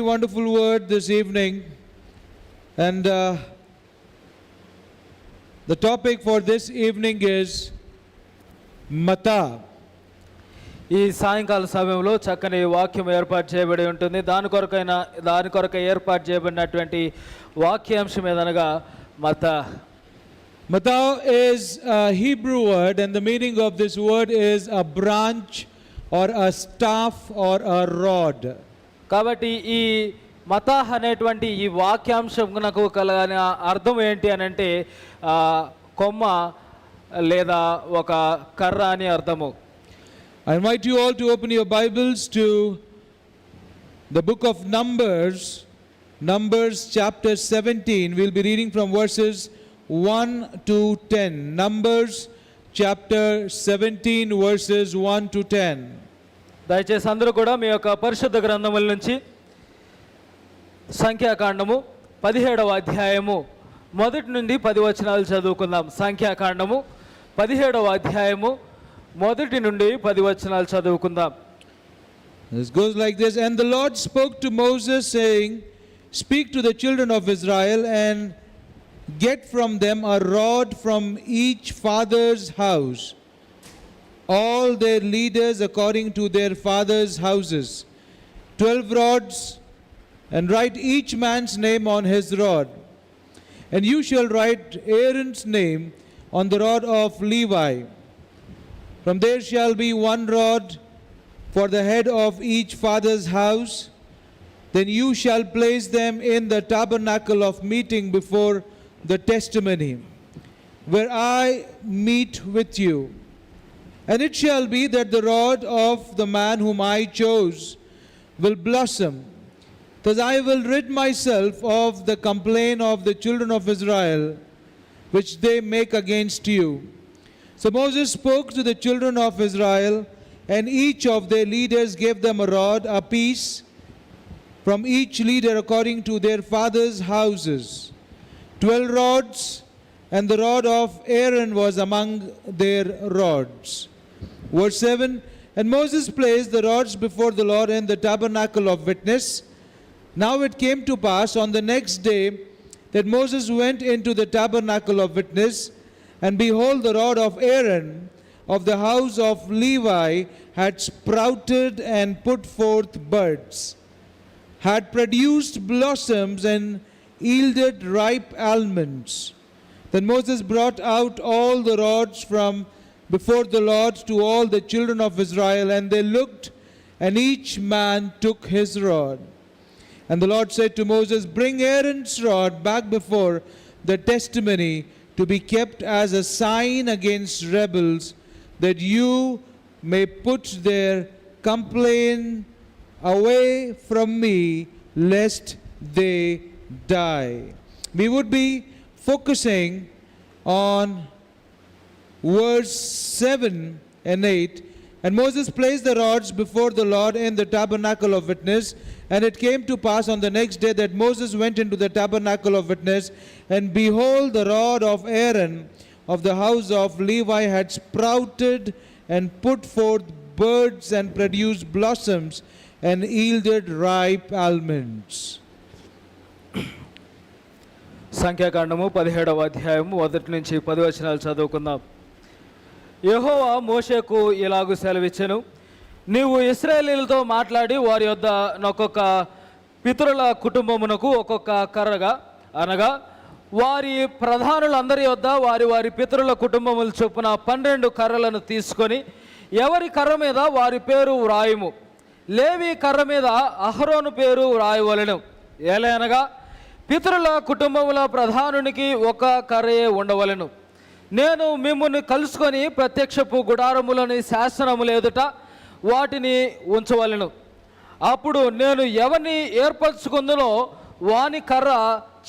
wonderful word this evening, and the topic for this evening is Mata. ఈ సాయంకాల సమయంలో చక్కని వాక్యం ఏర్పాటు చేయబడి ఉంటుంది. దాని కొరకై ఏర్పాటు చేయబడినటువంటి వాక్యాంశం ఏదనగా మత. Mata is a Hebrew word, and the meaning of this word is a branch or a staff or a rod. కాబట్టి ఈ మత అనేటువంటి ఈ వాక్యాంశంకు కలగని అర్థం ఏంటి అని అంటే కొమ్మ లేదా ఒక కర్ర అని అర్థము. I invite you all to open your Bibles to the book of Numbers chapter 17. We'll be reading from verses 1 to 10. Numbers chapter 17 verses 1 to 10. దయచేసి అందరూ కూడా మీ యొక్క పరిశుద్ధ గ్రంథముల నుంచి సంఖ్యాకాండము 17వ అధ్యాయము 1 నుండి 10 వచనాలు చదువుకుందాం. సంఖ్యాకాండము 17వ అధ్యాయము 1 నుండి 10 వచనాలు చదువుకుందాం. This goes like this. And the Lord spoke to Moses, saying, Speak to the children of Israel, and get from them a rod from each father's house, all their leaders according to their fathers' houses, 12 rods, and write each man's name on his rod. And you shall write Aaron's name on the rod of Levi. From there shall be one rod for the head of each father's house. Then you shall place them in the tabernacle of meeting before the testimony, where I meet with you. And it shall be that the rod of the man whom I chose will blossom. Thus I will rid myself of the complaint of the children of Israel, which they make against you. So Moses spoke to the children of Israel, and each of their leaders gave them a rod apiece from each leader according to their fathers' houses. 12 rods, and the rod of Aaron was among their rods. Verse 7, And Moses placed the rods before the Lord in the tabernacle of witness. Now it came to pass on the next day that Moses went into the tabernacle of witness, and behold, the rod of Aaron of the house of Levi had sprouted and put forth buds, had produced blossoms, and yielded ripe almonds. Then Moses brought out all the rods from before the Lord to all the children of Israel, and they looked, and each man took his rod. And the Lord said to Moses, Bring Aaron's rod back before the testimony, to be kept as a sign against rebels, that you may put their complaint away from me, lest they die. We would be focusing on verse 7 and 8. And Moses placed the rods before the Lord in the tabernacle of witness. And it came to pass on the next day that Moses went into the tabernacle of witness, and behold, the rod of Aaron of the house of Levi had sprouted and put forth buds and produced blossoms and yielded ripe almonds. సంఖ్యాకాండము 17వ అధ్యాయము 1 నుంచి 10 వచనాలు చదువుకుందాం. యెహోవా మోషేకు ఇలాగు సెలవిచ్చెను, నీవు ఇశ్రాయేలీయులతో మాట్లాడి వారి యొద్ద ఒక్కొక్క పితరుల కుటుంబమునకు ఒక్కొక్క కర్రగా, అనగా వారి ప్రధానులందరి యొద్ద వారి వారి పితరుల కుటుంబముల చొప్పున 12 కర్రలను తీసుకొని ఎవరి కర్ర మీద వారి పేరు వ్రాయుము. లేవి కర్ర మీద అహరోను పేరు వ్రాయవలెను. ఏలయనగా పితరుల కుటుంబముల ప్రధానునికి ఒక కర్రయే ఉండవలెను. నేను మిమ్ముని కలుసుకొని ప్రత్యక్షపు గుడారములని శాసనముల ఎదుట వాటిని ఉంచవలెను. అప్పుడు నేను ఎవరిని ఏర్పరచుకుందునో వాని కర్ర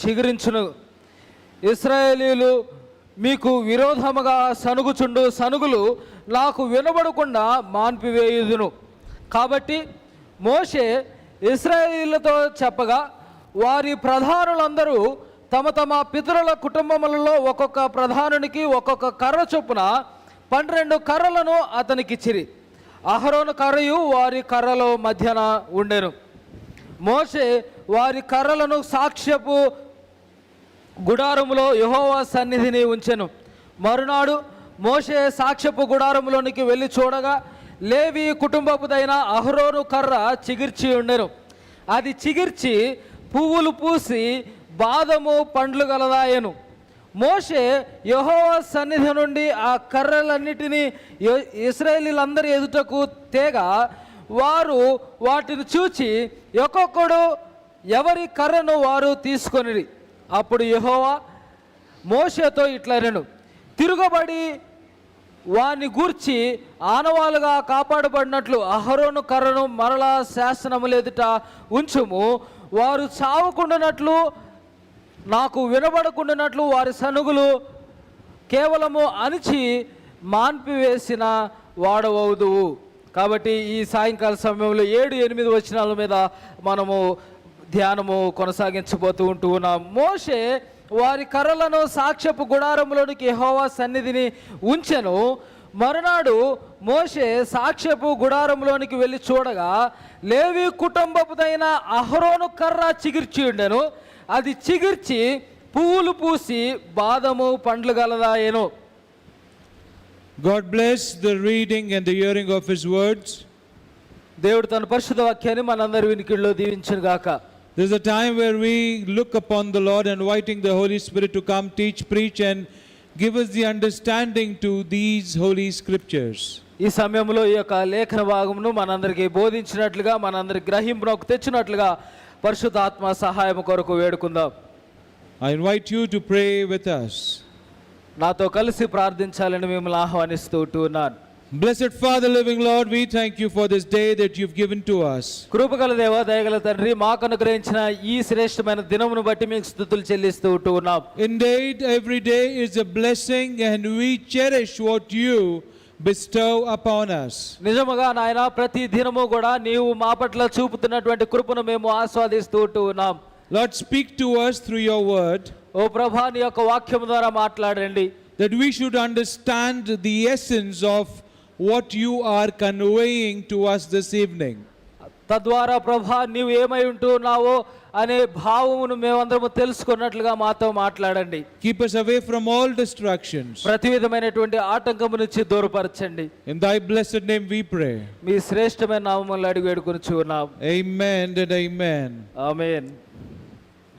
చిగురించును. ఇశ్రాయేలీయులు మీకు విరోధముగా సనుగుచుండు సనుగులు నాకు వినబడకుండా మాన్పివేయుదును. కాబట్టి మోషే ఇశ్రాయేలీయులతో చెప్పగా, వారి ప్రధానులందరూ తమ తమ పితరుల కుటుంబములలో ఒక్కొక్క ప్రధానునికి ఒక్కొక్క కర్ర చొప్పున 12 కర్రలను అతనికిచ్చిరి. అహరోను కర్రయు వారి కర్రలో మధ్యన ఉండెను. మోషే వారి కర్రలను సాక్ష్యపు గుడారములో యెహోవా సన్నిధిని ఉంచెను. మరునాడు మోషే సాక్ష్యపు గుడారములోనికి వెళ్ళి చూడగా లేవి కుటుంబపుదైన అహరోను కర్ర చిగిర్చి ఉండెను. అది చిగిర్చి పువ్వులు పూసి బాదము పండ్లు గలదాయెను. మోషే యెహోవా సన్నిధి నుండి ఆ కర్రలన్నిటినీ ఇశ్రాయేలీలందరి ఎదుటకు తేగా వారు వాటిని చూచి ఒక్కొక్కడు ఎవరి కర్రను వారు తీసుకొనిరి. అప్పుడు యెహోవా మోషేతో ఇట్లనెను, తిరుగబడి వాని గూర్చి ఆనవాలుగా కాపాడబడినట్లు అహరోను కర్రను మరలా శాసనముల ఎదుట ఉంచుము. వారు చావకుండానట్లు నాకు వినబడకుండానట్లు వారి సనుగులు కేవలము అణిచి మాన్పివేసిన వాడవవుదువు. కాబట్టి ఈ సాయంకాల సమయంలో 7-8 వచనాల మీద మనము ధ్యానము కొనసాగించబోతూ ఉన్నాం. మోషే వారి కర్రలను సాక్ష్యపు గుడారములోనికి యెహోవా సన్నిధిని ఉంచెను. మరునాడు మోషే సాక్ష్యపు గుడారములోనికి వెళ్ళి చూడగా లేవి కుటుంబపుదైన అహరోను కర్ర చిగిర్చి ఉండెను. అది చిగిర్చి పువ్వులు పూసి బాదము పండ్లు గలదాయెను. God bless the reading and the hearing of His words. దేవుడు తన పరిశుద్ధ వాక్యాన్ని మనందరి వినికిడిలో దీవించును గాక. This is a time where we look upon the Lord, inviting the Holy Spirit to come, teach, preach, and give us the understanding to these holy scriptures. ఈ సమయంలో ఈ యొక్క లేఖన భాగమును మనందరికీ బోధించినట్లుగా మనందరి గ్రహింపునకు తెచ్చినట్లుగా పరిశుద్ధాత్మ సహాయం కొరకు వేడుకుందాం. I invite you to pray with us. నాతో కలిసి ప్రార్థించాలని మిమ్మల్ని ఆహ్వానిస్తూ ఉన్నాను. Blessed Father, living Lord, we thank you for this day that you've given to us. కృపగల దేవ, దయగల తండ్రి, మాకు అనుగ్రహించిన ఈ శ్రేష్టమైన దినమును బట్టి మీకు స్తుతులు చెల్లిస్తూ ఉన్నాం. Indeed, every day is a blessing and we cherish what you bestow upon us. నిజముగా నాయన, ప్రతి దినము కూడా నీవు మా పట్ల చూపుతున్నటువంటి కృపను మేము ఆస్వాదిస్తూ ఉన్నాం. Lord, speak to us through your word. ఓ ప్రభా, నీ యొక్క వాక్యం ద్వారా మాట్లాడండి. That we should understand the essence of what you are conveying to us this evening. తద్వారా ప్రభా, నీవు ఏమై ఉంటున్నావో అనే భావమును మేమందరము తెలుసుకున్నట్లుగా మాతో మాట్లాడండి. Keep us away from all distractions. ప్రతి విధమైనటువంటి ఆటంకము నుంచి దూరపరచండి. In thy blessed name we pray. మీ శ్రేష్టమైన నామములో అడిగి వేడుకొనుచు ఉన్నాం. Amen and amen. Amen.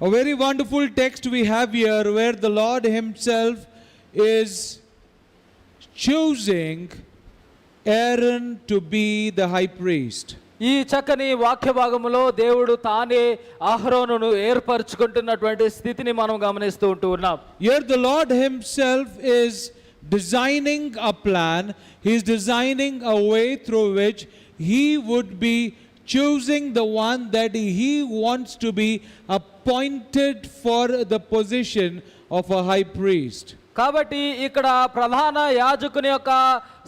A very wonderful text we have here where the Lord himself is choosing Aaron to be the high priest. ఈ చక్కని వాక్య భాగములో దేవుడు తానే అహరోనును ఏర్పరచుకుంటున్నటువంటి స్థితిని మనం గమనిస్తూ ఉన్నాం. Here the Lord himself is designing a plan. He is designing a way through which he would be choosing the one that he wants to be appointed for the position of a high priest. కాబట్టి ఇక్కడ ప్రధాన యాజకుని యొక్క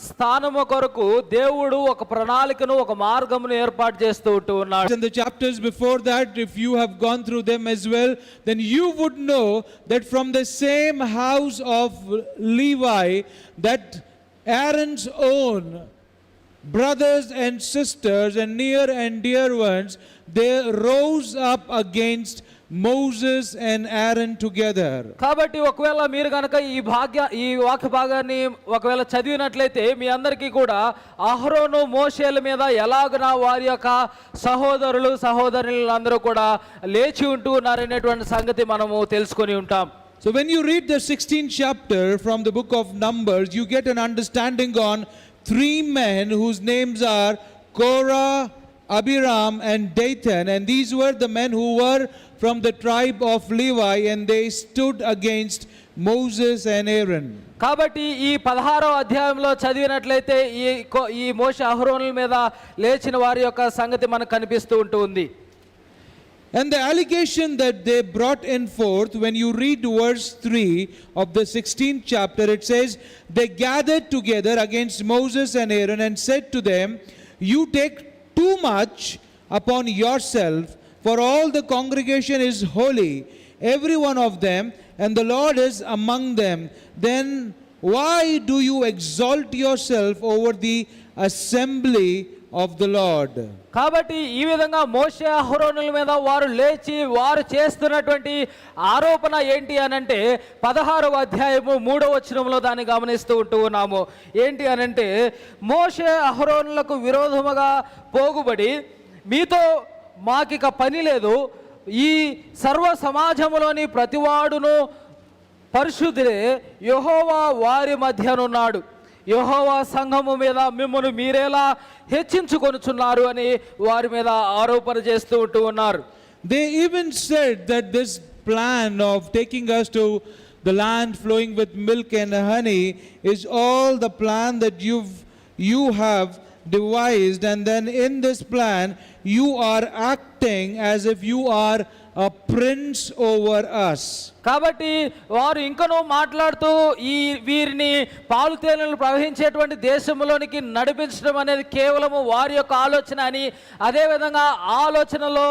స్థానము కొరకు దేవుడు ఒక ప్రణాళికను, ఒక మార్గమును ఏర్పాటు చేస్తూ ఉన్నాడు. In the chapters before that, if you have gone through them as well, then you would know that from the same house of Levi, that Aaron's own brothers and sisters and near and dear ones, they rose up against Moses and Aaron together. కాబట్టి ఒకవేళ మీరు కనుక ఈ వాక్య భాగాన్ని ఒకవేళ చదివినట్లయితే మీ అందరికీ కూడా అహరోను మోషేల మీద ఎలాగన వారి యొక్క సహోదరులు సహోదరులందరూ కూడా లేచి ఉంటూ ఉన్నారనేటువంటి సంగతి మనము తెలుసుకొని ఉంటాం. So when you read the 16th chapter from the book of Numbers, you get an understanding on 3 men whose names are Korah, Abiram and Dathan, and these were the men who were from the tribe of Levi, and they stood against Moses and Aaron. కాబట్టి ఈ 16వ అధ్యాయంలో చదివినట్లయితే ఈ మోషే అహరోనుల మీద లేచిన వారి యొక్క సంగతి మనకు కనిపిస్తూ ఉంటుంది. And the allegation that they brought in forth, when you read verse 3 of the 16th chapter, it says, they gathered together against Moses and Aaron and said to them, you take too much upon yourself, for all the congregation is holy, every one of them, and the Lord is among them. Then why do you exalt yourself over the assembly of the Lord. కాబట్టి ఈ విధంగా మోషే అహరోనుల మీద వారు లేచి వారు చేస్తున్నటువంటి ఆరోపణ ఏంటి అనంటే 16వ అధ్యాయము 3వ వచనంలో దాన్ని గమనిస్తూ ఉన్నాము. ఏంటి అనంటే మోషే అహరోనులకు విరోధముగా పోగుబడి మీతో మాకిక పని లేదు, ఈ సర్వ సమాజములోని ప్రతివాడును పరిశుద్ధుడే, యెహోవా వారి మధ్యనున్నాడు, యెహోవా సంఘము మీద మిమ్మల్ని మీరేలా హెచ్చించుకొనుచున్నారు అని వారి మీద ఆరోపణ చేస్తూ ఉన్నారు. They even said that this plan of taking us to the land flowing with milk and honey is all the plan that you have devised, and then in this plan you are acting as if you are a prince over us. కాబట్టి వారు ఇంకనూ మాట్లాడుతూ ఈ వీరిని పాలు తేనెలు ప్రవహించేటువంటి దేశంలోనికి నడిపించడం అనేది కేవలము వారి యొక్క ఆలోచన అని, అదేవిధంగా ఆలోచనలో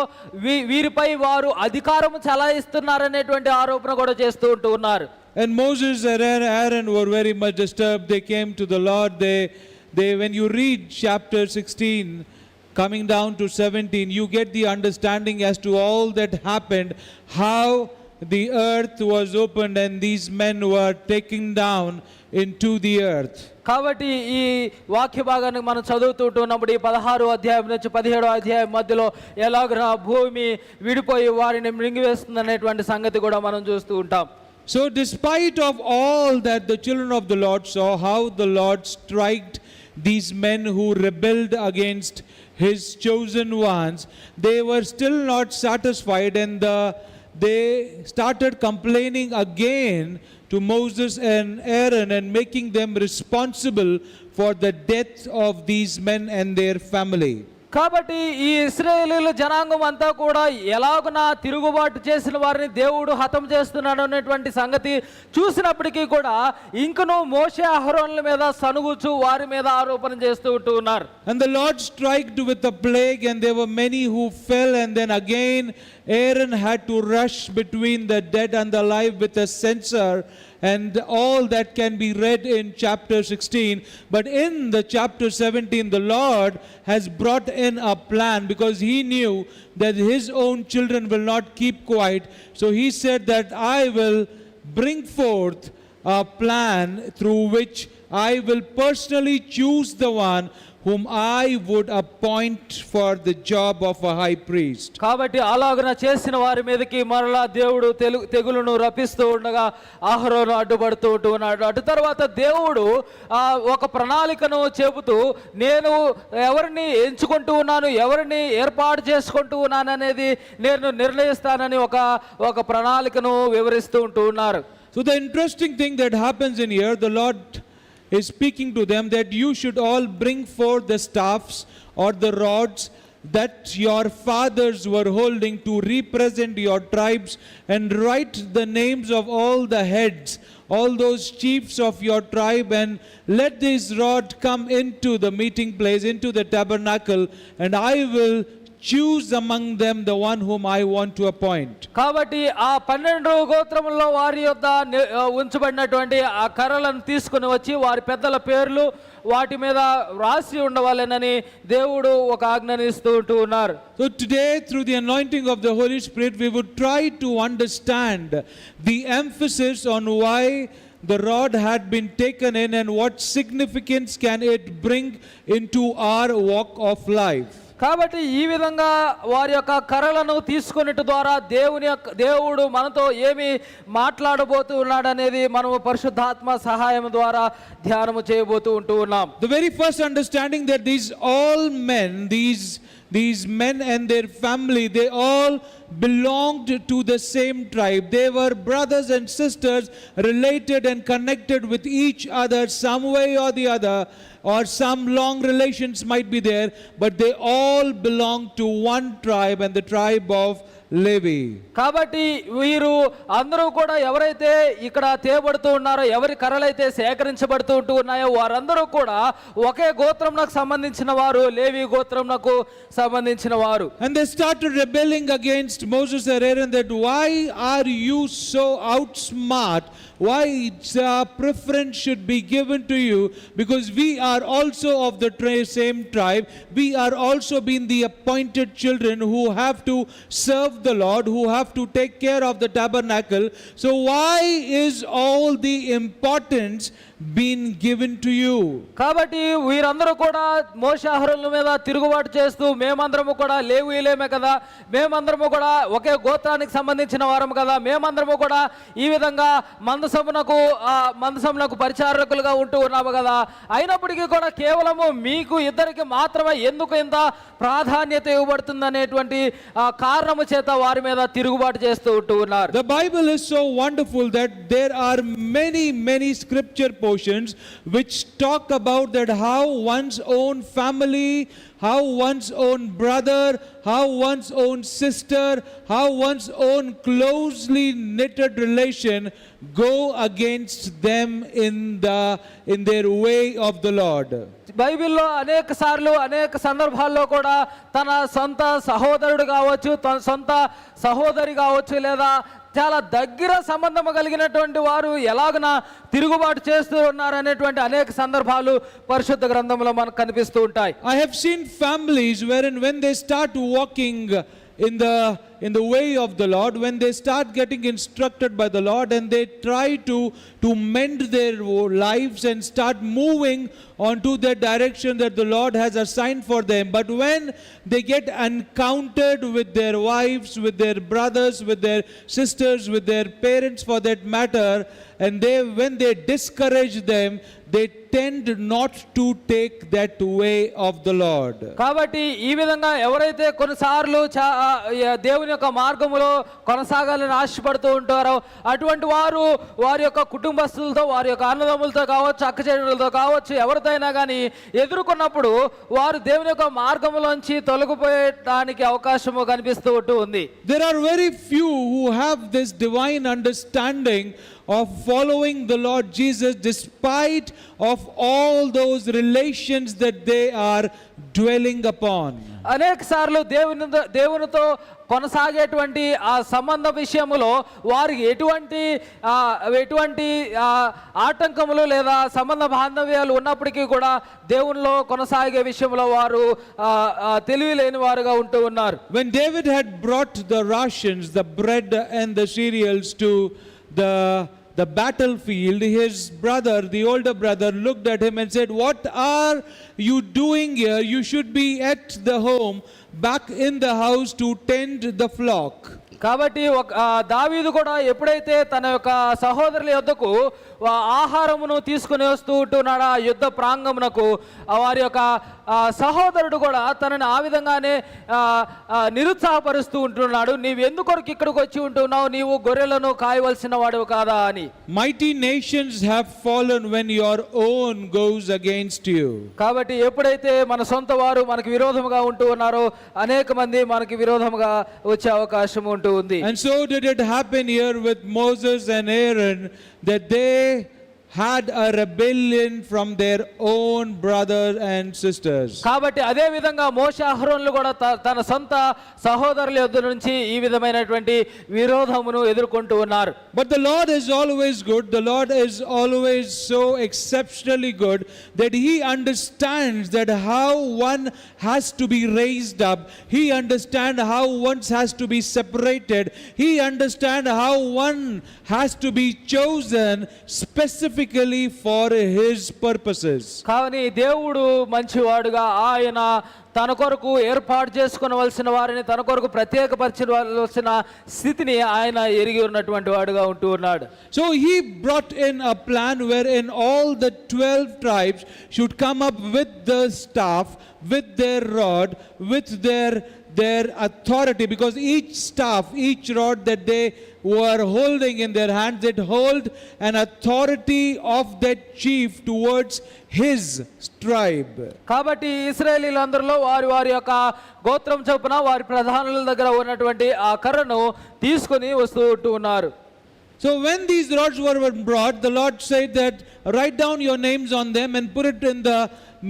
వీరిపై వారు అధికారం చలాయిస్తున్నారనేటువంటి ఆరోపణ కూడా చేస్తూ ఉన్నారు. And Moses and Aaron were very much disturbed. They came to the Lord. They when you read chapter 16 coming down to 17, you get the understanding as to all that happened, how the earth was opened and these men were taken down into the earth. కాబట్టి ఈ వాక్య భాగాన్ని మనం చదువుతూ ఉన్నప్పుడు ఈ 16వ అధ్యాయం నుంచి 17వ అధ్యాయం మధ్యలో ఎలాగ భూమి విడిపోయి వారిని మృంగివేస్తుంది అనేటువంటి సంగతి కూడా మనం చూస్తూ ఉంటాం. So despite of all that the children of the Lord saw, how the Lord striked these men who rebelled against his chosen ones, they were still not satisfied, and they started complaining again to Moses and Aaron and making them responsible for the death of these men and their family. కాబట్టి ఈ ఇశ్రాయేలీయుల జనాంగం అంతా కూడా ఎలాగున తిరుగుబాటు చేసిన వారిని దేవుడు హతం చేస్తున్నాడు అనేటువంటి సంగతి చూసినప్పటికీ కూడా ఇంకనూ మోషే అహరోనుల మీద సనుగుచు వారి మీద ఆరోపణ చేస్తూ ఉన్నారు. And the Lord struck with a plague, and there were many who fell, and then again Aaron had to rush between the dead and the alive with a censer, and all that can be read in chapter 16. But in the chapter 17, the Lord has brought in a plan, because he knew that his own children will not keep quiet. So he said that I will bring forth a plan through which I will personally choose the one whom I would appoint for the job of a high priest. కాబట్టి అలాగన చేసిన వారి మీదకి మరలా దేవుడు తెగులును రప్పిస్తూ ఉండగా అహరోను అడ్డుపడుతూ ఉన్నాడు. అటు తర్వాత దేవుడు ఒక ప్రణాళికను చెబుతూ నేను ఎవరిని ఎంచుకుంటూ ఉన్నాను, ఎవరిని ఏర్పాటు చేసుకుంటూ ఉన్నాను అనేది నేను నిర్ణయిస్తానని ఒక ప్రణాళికను వివరిస్తూ ఉన్నారు. So the interesting thing that happens in here, the Lord is speaking to them that you should all bring forth the staffs or the rods that your fathers were holding to represent your tribes, and write the names of all the heads, all those chiefs of your tribe, and let this rod come into the meeting place, into the tabernacle, and I will choose among them the one whom I want to appoint. కాబట్టి ఆ 12 గోత్రముల్లో వారి యొద్ద ఉంచబడినటువంటి ఆ కర్రలను తీసుకుని వచ్చి వారి పెద్దల పేర్లు వాటి మీద రాసి ఉండవాలనని దేవుడు ఒక ఆజ్ఞను ఇస్తూ ఉన్నారు. So today, through the anointing of the Holy Spirit, we would try to understand the emphasis on why the rod had been taken in and what significance can it bring into our walk of life. కాబట్టి ఈ విధంగా వారి యొక్క కర్రలను తీసుకునేట ద్వారా దేవుడు మనతో ఏమి మాట్లాడబోతూ ఉన్నాడు అనేది మనము పరిశుద్ధాత్మ సహాయం ద్వారా ధ్యానము చేయబోతూ ఉన్నాం. The very first understanding that these all men, these men and their family, they all belonged to the same tribe. They were brothers and sisters, related and connected with each other some way or the other, or some long relations might be there, but they all belong to one tribe, and the tribe of Levi. కాబట్టి వీరు అందరూ కూడా ఎవరైతే ఇక్కడ తేబడుతూ ఉన్నారో, ఎవరి కర్రలైతే సేకరించబడుతూ ఉంటూ ఉన్నాయో వారందరూ కూడా ఒకే గోత్రంకు సంబంధించిన వారు, లేవి గోత్రంకు సంబంధించిన వారు. And they started rebelling against Moses and Aaron that why are you so outsmart? Why preference should be given to you? Because we are also of the same tribe. We are also been the appointed children who have to serve the Lord, who have to take care of the tabernacle. So why is all the importance been given to you? కాబట్టి వీరందరూ కూడా మోషే అహరోనుల మీద తిరుగుబాటు చేస్తూ మేమందరము కూడా లేవీయులేమే కదా, మేమందరము కూడా ఒకే గోత్రానికి సంబంధించిన వారము కదా, మేమందరము కూడా ఈ విధంగా మందసమునకు పరిచారకులుగా ఉంటూ ఉన్నాము కదా, అయినప్పటికీ కూడా కేవలము మీకు ఇద్దరికి మాత్రమే ఎందుకు ఇంత ప్రాధాన్యత ఇవ్వబడుతుంది అనేటువంటి కారణము చేత వారి మీద తిరుగుబాటు చేస్తూ ఉంటూ ఉన్నారు. The Bible is so wonderful that there are many scripture portions which talk about that how one's own family, how one's own brother, how one's own sister, how one's own closely knitted relation go against them in their way of the Lord. బైబిల్లో అనేక సార్లు అనేక సందర్భాల్లో కూడా తన సొంత సహోదరుడు కావచ్చు, తన సొంత సహోదరి కావచ్చు, లేదా చాలా దగ్గర సంబంధం కలిగినటువంటి వారు ఎలాగన తిరుగుబాటు చేస్తూ ఉన్నారు అనేటువంటి అనేక సందర్భాలు పరిశుద్ధ గ్రంథంలో మనకు కనిపిస్తూ ఉంటాయి. I have seen families wherein when they start walking in the way of the Lord, when they start getting instructed by the Lord and they try to mend their lives and start moving onto the direction that the Lord has assigned for them, but when they get encountered with their wives, with their brothers, with their sisters, with their parents for that matter, and when they discourage them, they tend not to take that way of the Lord. కాబట్టి ఈ విధంగా ఎవరైతే కొన్నిసార్లు దేవుని యొక్క మార్గములో కొనసాగాలని ఆశపడుతూ ఉంటారో అటువంటి వారు వారి యొక్క కుటుంబస్తులతో, వారి యొక్క అన్నదమ్ములతో కావచ్చు, అక్క చెల్లెలతో కావచ్చు, ఎవరితో అయినా కానీ ఎదుర్కొన్నప్పుడు వారు దేవుని యొక్క మార్గములోంచి తొలగిపోయడానికి అవకాశము కనిపిస్తూ ఉంది. There are very few who have this divine understanding of following the Lord Jesus despite of all those relations that they are dwelling upon. అనేక సార్లు దేవునితో కొనసాగేటువంటి ఆ సంబంధ విషయములో వారికి ఎటువంటి ఆటంకములు లేదా సంబంధ బాంధవ్యాలు ఉన్నప్పటికీ కూడా దేవునిలో కొనసాగే విషయంలో వారు తెలివి లేని వారుగా ఉంటూ ఉన్నారు. When David had brought the rations, the bread and the cereals to the battlefield, his brother, the older brother, looked at him and said, "What are you doing here? You should be at the home, back in the house to tend the flock." కాబట్టి దావీదు కూడా ఎప్పుడైతే తన యొక్క సహోదరుల యొద్దకు ఆహారమును తీసుకుని వస్తూ ఉంటున్నాడు ఆ యుద్ధ ప్రాంగమునకు, వారి యొక్క సహోదరుడు కూడా తనని ఆ విధంగానే నిరుత్సాహపరుస్తూ ఉంటున్నాడు. నీవు ఎందుకొరకు ఇక్కడికి వచ్చి ఉంటున్నావు, నీవు గొర్రెలను కాయవలసిన వాడు కాదా అని. Mighty nations have fallen when your own goes against you. కాబట్టి ఎప్పుడైతే మన సొంత వారు మనకు విరోధముగా ఉంటూ ఉన్నారో అనేక మంది మనకి విరోధముగా వచ్చే అవకాశం ఉంటుంది. And so did it happen here with Moses and Aaron, that they had a rebellion from their own brothers and sisters. కాబట్టి అదే విధంగా మోషే అహరోనులు కూడా తన సొంత సహోదరుల యొద్ద నుంచి ఈ విధమైనటువంటి విరోధమును ఎదుర్కొంటూ ఉన్నారు. But the Lord is always good. The Lord is always so exceptionally good that He understands that how one has to be raised up. He understands how one has to be separated. He understands how one has to be chosen specifically for His purposes. కానీ దేవుడు మంచివాడుగా ఆయన తన కొరకు ఏర్పాటు చేసుకొనవలసిన వారిని తన కొరకు ప్రత్యేకపరచవలసిన స్థితిని ఆయన ఎరిగి ఉన్నటువంటి వాడుగా ఉంటూ ఉన్నాడు. So He brought in a plan wherein all the 12 tribes should come up with the staff, with their rod, with their authority, because each staff, each rod that they were holding in their hands, that hold an authority of that chief towards his tribe. కాబట్టి ఇశ్రాయేలీలందరిలో వారి వారి యొక్క గోత్రం చొప్పున వారి ప్రధానుల దగ్గర ఉన్నటువంటి ఆ కర్రను తీసుకొని వస్తూ ఉంటూ ఉన్నారు. So when these rods were brought, the Lord said that write down your names on them and put it in the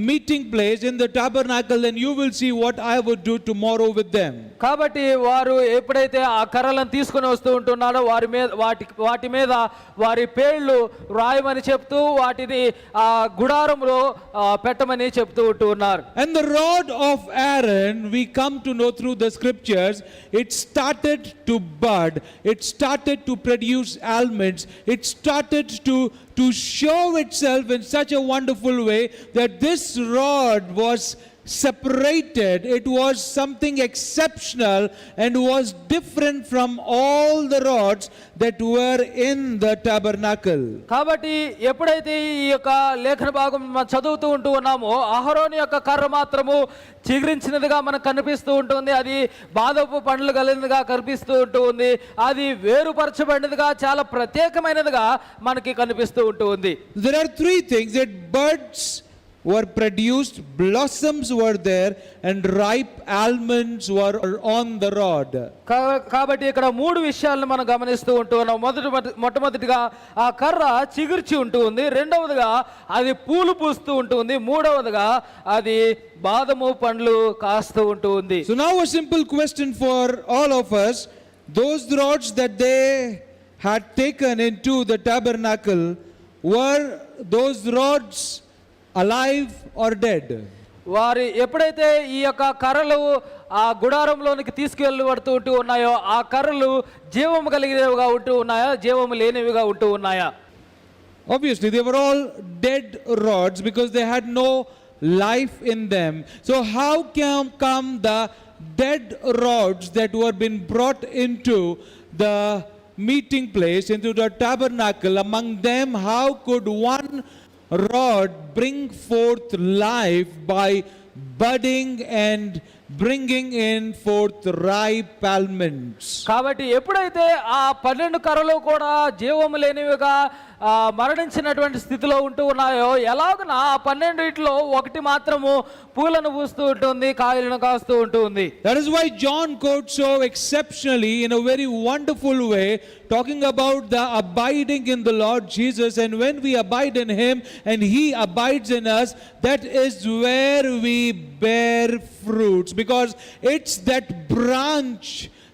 meeting place in the tabernacle, and you will see what I would do tomorrow with them. కాబట్టి వారు ఎప్పుడైతే ఆ కర్రలను తీసుకొని వస్తూ ఉంటున్నారో వారి మీద వాటి మీద వారి పేర్లు రాయమని చెప్తూ వాటిని ఆ గుడారంలో పెట్టమని చెప్తూ ఉంటూ ఉన్నారు. And the rod of Aaron, we come to know through the scriptures, it started to bud, it started to produce almonds, it started to show itself in such a wonderful way that this rod was separated. It was something exceptional and was different from all the rods that were in the tabernacle. కాబట్టి ఎప్పుడైతే ఈ యొక్క లేఖన భాగం మనం చదువుతూ ఉంటూ ఉన్నామో అహరోను యొక్క కర్ర మాత్రము చిగురించినదిగా మనకు కనిపిస్తూ ఉంటుంది. అది బాదపు పండ్లు కలిగినదిగా కనిపిస్తూ ఉంటుంది. అది వేరుపరచబడినదిగా చాలా ప్రత్యేకమైనదిగా మనకి కనిపిస్తూ ఉంటుంది. There are three things: that buds were produced, blossoms were there, and ripe almonds were on the rod. కాబట్టి ఇక్కడ మూడు విషయాలను మనం గమనిస్తూ ఉంటూ ఉన్నాం. మొట్టమొదటిగా ఆ కర్ర చిగుర్చి ఉంటూ ఉంది, రెండవదిగా అది పూలు పూస్తూ ఉంటుంది, మూడవదిగా అది బాదము పండ్లు కాస్తూ ఉంటూ ఉంది. So now a simple question for all of us: those rods that they had taken into the tabernacle, were those rods alive or dead? వారి ఎప్పుడైతే ఈ యొక్క కర్రలు ఆ గుడారంలోనికి తీసుకెళ్ళబడుతూ ఉన్నాయో ఆ కర్రలు జీవము కలిగినవిగా ఉంటూ ఉన్నాయా, జీవము లేనివిగా ఉంటూ ఉన్నాయా? Obviously they were all dead rods because they had no life in them. So how come the dead rods that were been brought into the meeting place, into the tabernacle, among them how could one rod bring forth life by budding and bringing in forth ripe almonds? కాబట్టి ఎప్పుడైతే ఆ 12 కర్రలు కూడా జీవము లేనివిగా మరణించినటువంటి స్థితిలో ఉంటూ ఉన్నాయో, ఎలాగున ఆ 12 ఒకటి మాత్రము పూలను పూస్తూ ఉంటుంది, కాయలను కాస్తూ ఉంటుంది. That is why John quotes so exceptionally in a very wonderful way, talking about the abiding in the Lord Jesus, and when we abide in him and he abides in us, that is where we bear fruits, because it's that branch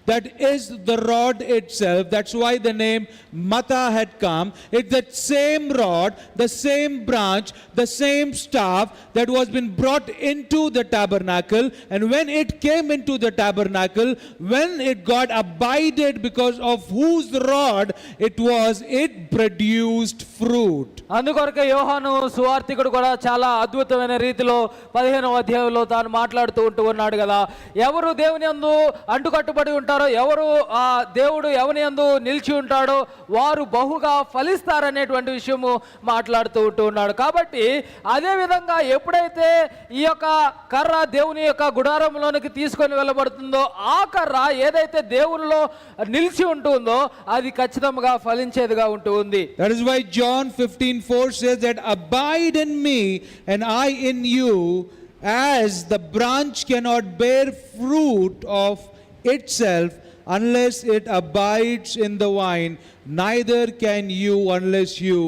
that is the rod itself. That's why the name Mata had come. It's that same rod, the same branch, the same staff that was been brought into the tabernacle, and when it came into the tabernacle, when it got abided because of whose rod it was, it produced fruit. అందుకొరకే యోహాను సువార్తికుడు కూడా చాలా అద్భుతమైన రీతిలో 15వ అధ్యాయంలో తాను మాట్లాడుతూ ఉంటూ ఉన్నాడు కదా, ఎవరు దేవుని యందు అంటుకట్టుబడి ఉంటారో, ఎవరు ఆ దేవుడు ఎవని యందు నిలిచి ఉంటాడో వారు బహుగా ఫలిస్తారనేటువంటి విషయము మాట్లాడుతూ ఉంటూ ఉన్నాడు. కాబట్టి అదే విధంగా ఎప్పుడైతే ఈ యొక్క కర్ర దేవుని యొక్క గుడారంలోనికి తీసుకొని వెళ్ళబడుతుందో, ఆ కర్ర ఏదైతే దేవునిలో నిలిచి ఉంటుందో అది ఖచ్చితంగా ఫలించేదిగా ఉంటుంది. That is why John 15:4 says that abide in me and I in you, as the branch cannot bear fruit of itself unless it abides in the vine, neither can you unless you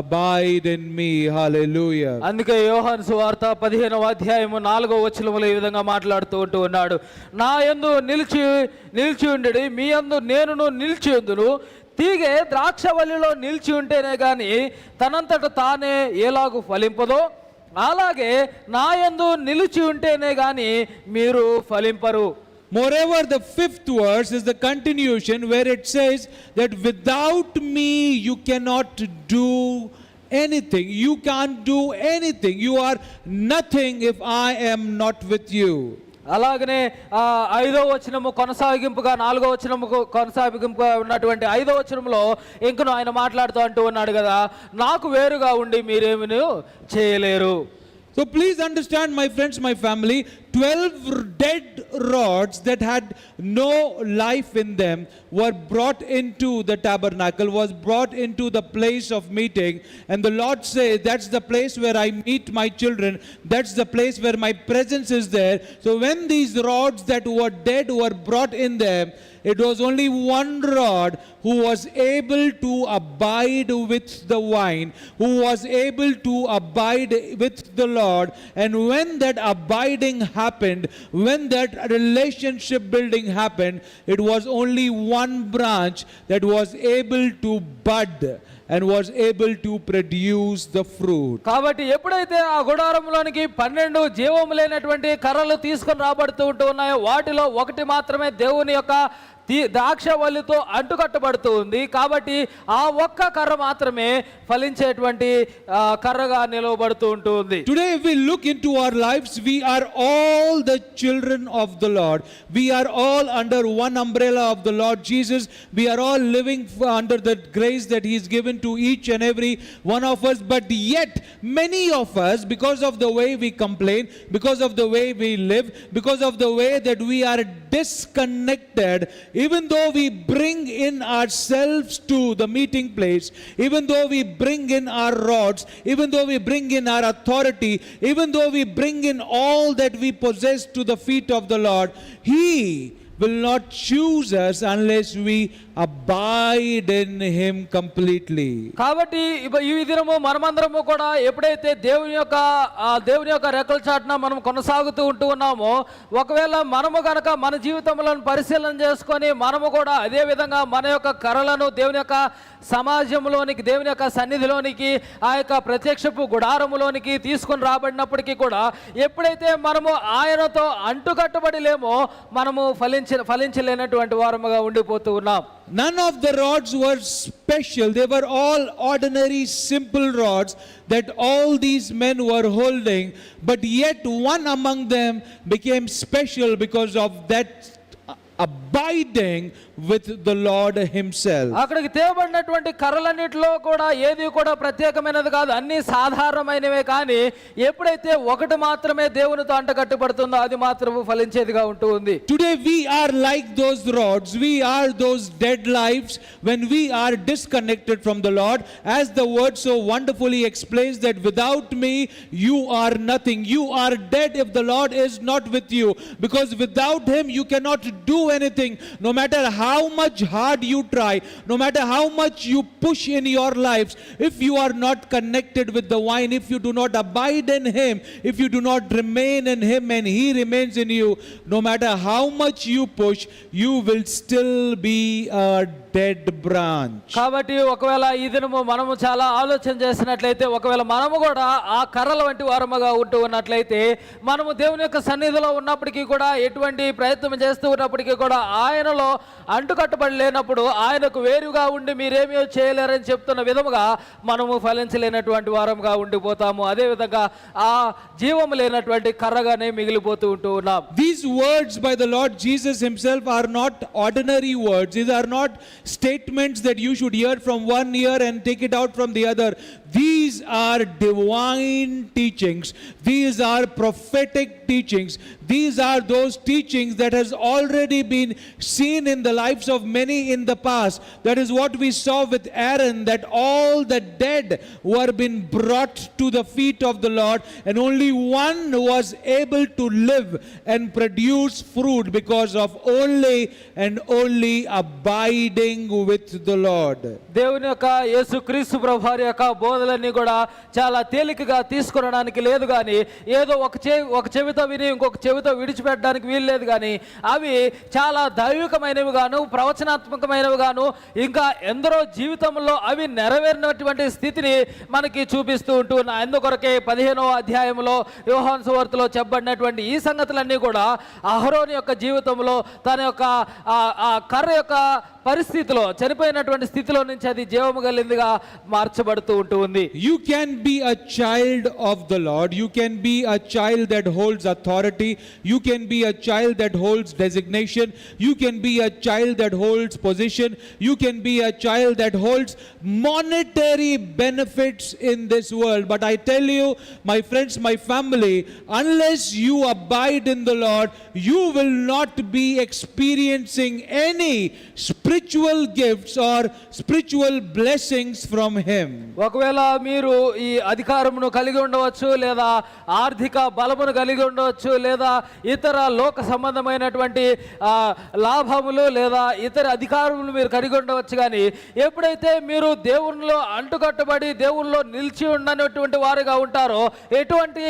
abide in me. Hallelujah. అందుకే యోహాను సువార్త 15వ అధ్యాయము 4వ వచనములో ఈ విధంగా మాట్లాడుతూ ఉన్నాడు, నా యందు నిలిచి ఉండుడి, మీ యందు నేనును నిలిచి ఉందును. తీగె ద్రాక్షవల్లిలో నిలిచి ఉంటేనే గాని తనంతట తానే ఎలాగూ ఫలింపదో, అలాగే నా యందు నిలిచి ఉంటేనే గాని మీరు ఫలింపరు. Moreover, the 5th verse is the continuation where it says that without me you cannot do anything. You can't do anything. You are nothing if I am not with you. అలాగనే 5వ వచనము కొనసాగింపుగా 4వ వచనము కొనసాగింపుగా ఉన్నటువంటి 5వ వచనంలో ఇంకను ఆయన మాట్లాడుతూ అంటూ ఉన్నాడు కదా, నాకు వేరుగా ఉండి మీరేమీ చేయలేరు. So please understand, my friends, my family, 12 dead rods that had no life in them were brought into the tabernacle, was brought into the place of meeting. And the Lord said, that's the place where I meet my children. That's the place where my presence is there. So when these rods that were dead were brought in them, it was only one rod who was able to abide with the vine, who was able to abide with the Lord. And when that abiding happened, when that relationship building happened, it was only one branch that was able to bud and was able to produce the fruit. కాబట్టి ఎప్పుడైతే ఆ గుడారంలోనికి 12 జీవము లేనటువంటి కర్రలు తీసుకొని రాబడుతూ ఉన్నాయో, వాటిలో ఒకటి మాత్రమే దేవుని యొక్క ద్రాక్షవల్లితో అంటుకట్టబడుతూ ఉంది. కాబట్టి ఆ ఒక్క కర్ర మాత్రమే ఫలించేటువంటి కర్రగా నిలవబడుతూ ఉంటుంది. Today if we look into our lives, we are all the children of the Lord. We are all under one umbrella of the Lord Jesus. We are all living under the grace that he has given to each and every one of us. But yet many of us, because of the way we complain, because of the way we live, because of the way that we are disconnected, even though we bring in ourselves to the meeting place, even though we bring in our rods, even though we bring in our authority, even though we bring in all that we possess to the feet of the Lord, he will not choose us unless we abide in him completely. కాబట్టి ఈ దినము మనమందరము కూడా ఎప్పుడైతే దేవుని యొక్క రెక్కల చాటున మనం కొనసాగుతూ ఉన్నామో, ఒకవేళ మనము గనక మన జీవితంలో పరిశీలన చేసుకొని మనము కూడా అదే విధంగా మన యొక్క కర్రలను దేవుని యొక్క సమాజంలోనికి, దేవుని యొక్క సన్నిధిలోనికి, ఆ యొక్క ప్రత్యక్షపు గుడారములోనికి తీసుకొని రాబడినప్పటికీ కూడా ఎప్పుడైతే మనము ఆయనతో అంటుకట్టబడి లేమో, మనము ఫలించలేనటువంటి వారముగా ఉండిపోతూ ఉన్నాం. None of the rods were special. They were all ordinary, simple rods that all these men were holding. But yet one among them became special because of that abiding with the Lord himself. అక్కడికి తేబడినటువంటి కర్రలన్నిటిలో కూడా ఏది కూడా ప్రత్యేకమైనది కాదు, అన్ని సాధారణమైనవే. కానీ ఎప్పుడైతే ఒకటి మాత్రమే దేవునితో అంటకట్టుబడుతుందో అది మాత్రము ఫలించేదిగా ఉంటూ ఉంది. Today we are like those rods. We are those dead lives when we are disconnected from the Lord. As the word so wonderfully explains that without me you are nothing. You are dead if the Lord is not with you, because without him you cannot do anything. No matter how much hard you try, no matter how much you push in your lives, if you are not connected with the vine, if you do not abide in him, if you do not remain in him and he remains in you, no matter how much you push, you will still be a dead branch. కాబట్టి ఒకవేళ ఈ దినము మనము చాలా ఆలోచన చేసినట్లయితే, ఒకవేళ మనము కూడా ఆ కర్రల వంటి వారముగా ఉంటూ ఉన్నట్లయితే, మనము దేవుని యొక్క సన్నిధిలో ఉన్నప్పటికీ కూడా, ఎటువంటి ప్రయత్నం చేస్తూ ఉన్నప్పటికీ కూడా ఆయనలో అంటుకట్టబడి లేనప్పుడు, ఆయనకు వేరుగా ఉండి మీరేమీ చేయలేరని చెప్తున్న విధముగా మనము ఫలించలేనటువంటి వారంగా ఉండిపోతాము. అదేవిధంగా ఆ జీవము లేనటువంటి కర్రగానే మిగిలిపోతూ ఉంటూ ఉన్నాం. These words by the Lord Jesus himself are not ordinary words. These are not statements that you should hear from one ear and take it out from the other. These are divine teachings. These are prophetic teachings. These are those teachings that has already been seen in the lives of many in the past. That is what we saw with Aaron, that all the dead were been brought to the feet of the Lord, and only one was able to live and produce fruit because of only and only abiding with the Lord. దేవుని యొక్క యేసుక్రీస్తు ప్రభువారి యొక్క బోధలన్నీ కూడా చాలా తేలికగా తీసుకొనడానికి లేదు, కానీ ఏదో ఒక చెవితో విని ఇంకొక చెవితో విడిచిపెట్టడానికి వీలు లేదు. కానీ అవి చాలా దైవికమైనవి గాను, ప్రవచనాత్మకమైనవి గాను, ఇంకా ఎందరో జీవితంలో అవి నెరవేరినటువంటి స్థితిని మనకి చూపిస్తూ ఉంటూ ఉన్నాయి. అందుకొరకే 15వ అధ్యాయంలో యోహాను సువార్తలో చెప్పబడినటువంటి ఈ సంగతులన్నీ కూడా అహరోను యొక్క జీవితంలో తన యొక్క ఆ కర్ర యొక్క పరిస్థితిలో, చనిపోయినటువంటి స్థితిలో నుంచి అది జీవము కలిగిందిగా మార్చబడుతూ ఉంటుంది. You You can be a child of the Lord. You can be a child that holds authority. You can be a child that holds designation. You can be a child that holds position. You can be a child that holds monetary benefits in this world. But I tell you, my friends, my family, unless you abide in the Lord, you will not be experiencing any spiritual gifts or spiritual blessings from Him. ఒకవేళ మీరు ఈ అధికారమును కలిగి ఉండవచ్చు, లేదా ఆర్థిక బలమును కలిగి ఉండవచ్చు, లేదా ఇతర లోక సంబంధమైనటువంటి లాభములు లేదా ఇతర అధికారములు మీరు కలిగి ఉండవచ్చు. కానీ ఎప్పుడైతే మీరు దేవునిలో అంటుకట్టుబడి దేవునిలో నిలిచి ఉండనటువంటి వారుగా ఉంటారో ఎటువంటి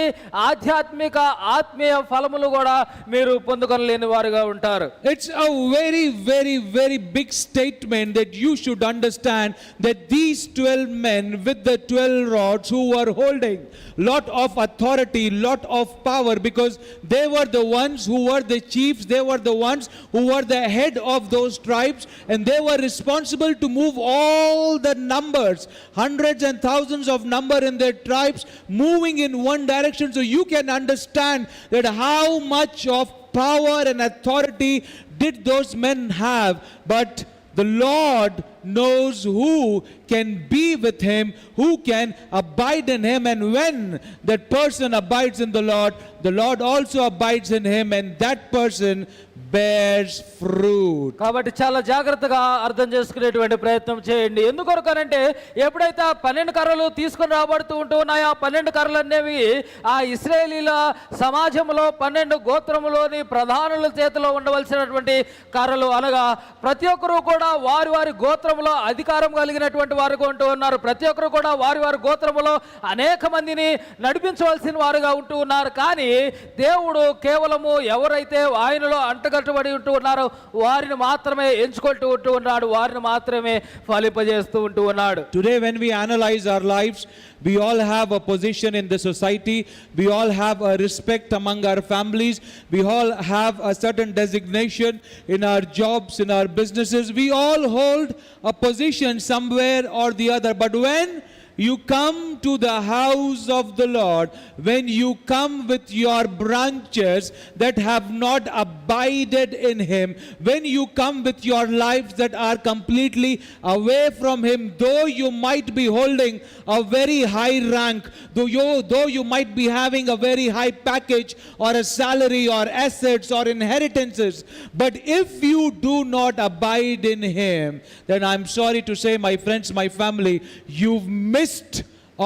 ఆధ్యాత్మిక ఆత్మీయ ఫలములు కూడా మీరు పొందుకొనలేని వారుగా ఉంటారు. It's a very, very, very big statement that you should understand that these 12 men with the 12 rods who were holding lot of authority, lot of power, because they were the ones who were the chiefs, they were the ones who were the head of those tribes, and they were responsible to move all the numbers, hundreds and thousands of number in their tribes, moving in one direction. So you can understand that how much of power and authority did those men have. But the Lord knows who can be with him, who can abide in him, and when that person abides in the Lord also abides in him, and that person bears fruit. కాబట్టి చాలా జాగ్రత్తగా అర్థం చేసుకునేటువంటి ప్రయత్నం చేయండి. ఎందుకొరకనంటే ఎప్పుడైతే ఆ 12 కర్రలు తీసుకొని రాబడుతూ ఉంటూ ఉన్నాయో ఆ 12 కర్రలు అనేవి ఆ ఇశ్రాయేలీల సమాజంలో 12 గోత్రములోని ప్రధానుల చేతిలో ఉండవలసినటువంటి కర్రలు, అనగా ప్రతి ఒక్కరూ కూడా వారి వారి గోత్రములో అధికారం కలిగినటువంటి వారుగా ఉంటూ ఉన్నారు. ప్రతి ఒక్కరు కూడా వారి వారి గోత్రములో అనేక మందిని నడిపించవలసిన వారుగా ఉంటూ ఉన్నారు. కానీ దేవుడు కేవలము ఎవరైతే ఆయనలో అంటగట్టబడి ఉంటూ ఉన్నారో వారిని మాత్రమే ఎంచుకుంటూ ఉంటూ ఉన్నాడు, వారిని మాత్రమే ఫలింపజేస్తూ ఉంటూ ఉన్నాడు. Today when we analyze our lives, we all have a position in the society, we all have a respect among our families, we all have a certain designation in our jobs, in our businesses, we all hold a position somewhere or the other. But when you come to the house of the Lord, when you come with your branches that have not abided in him, when you come with your lives that are completely away from him, though you might be holding a very high rank, though you might be having a very high package or a salary or assets or inheritances, but if you do not abide in him, then I'm sorry to say, my friends, my family, you've missed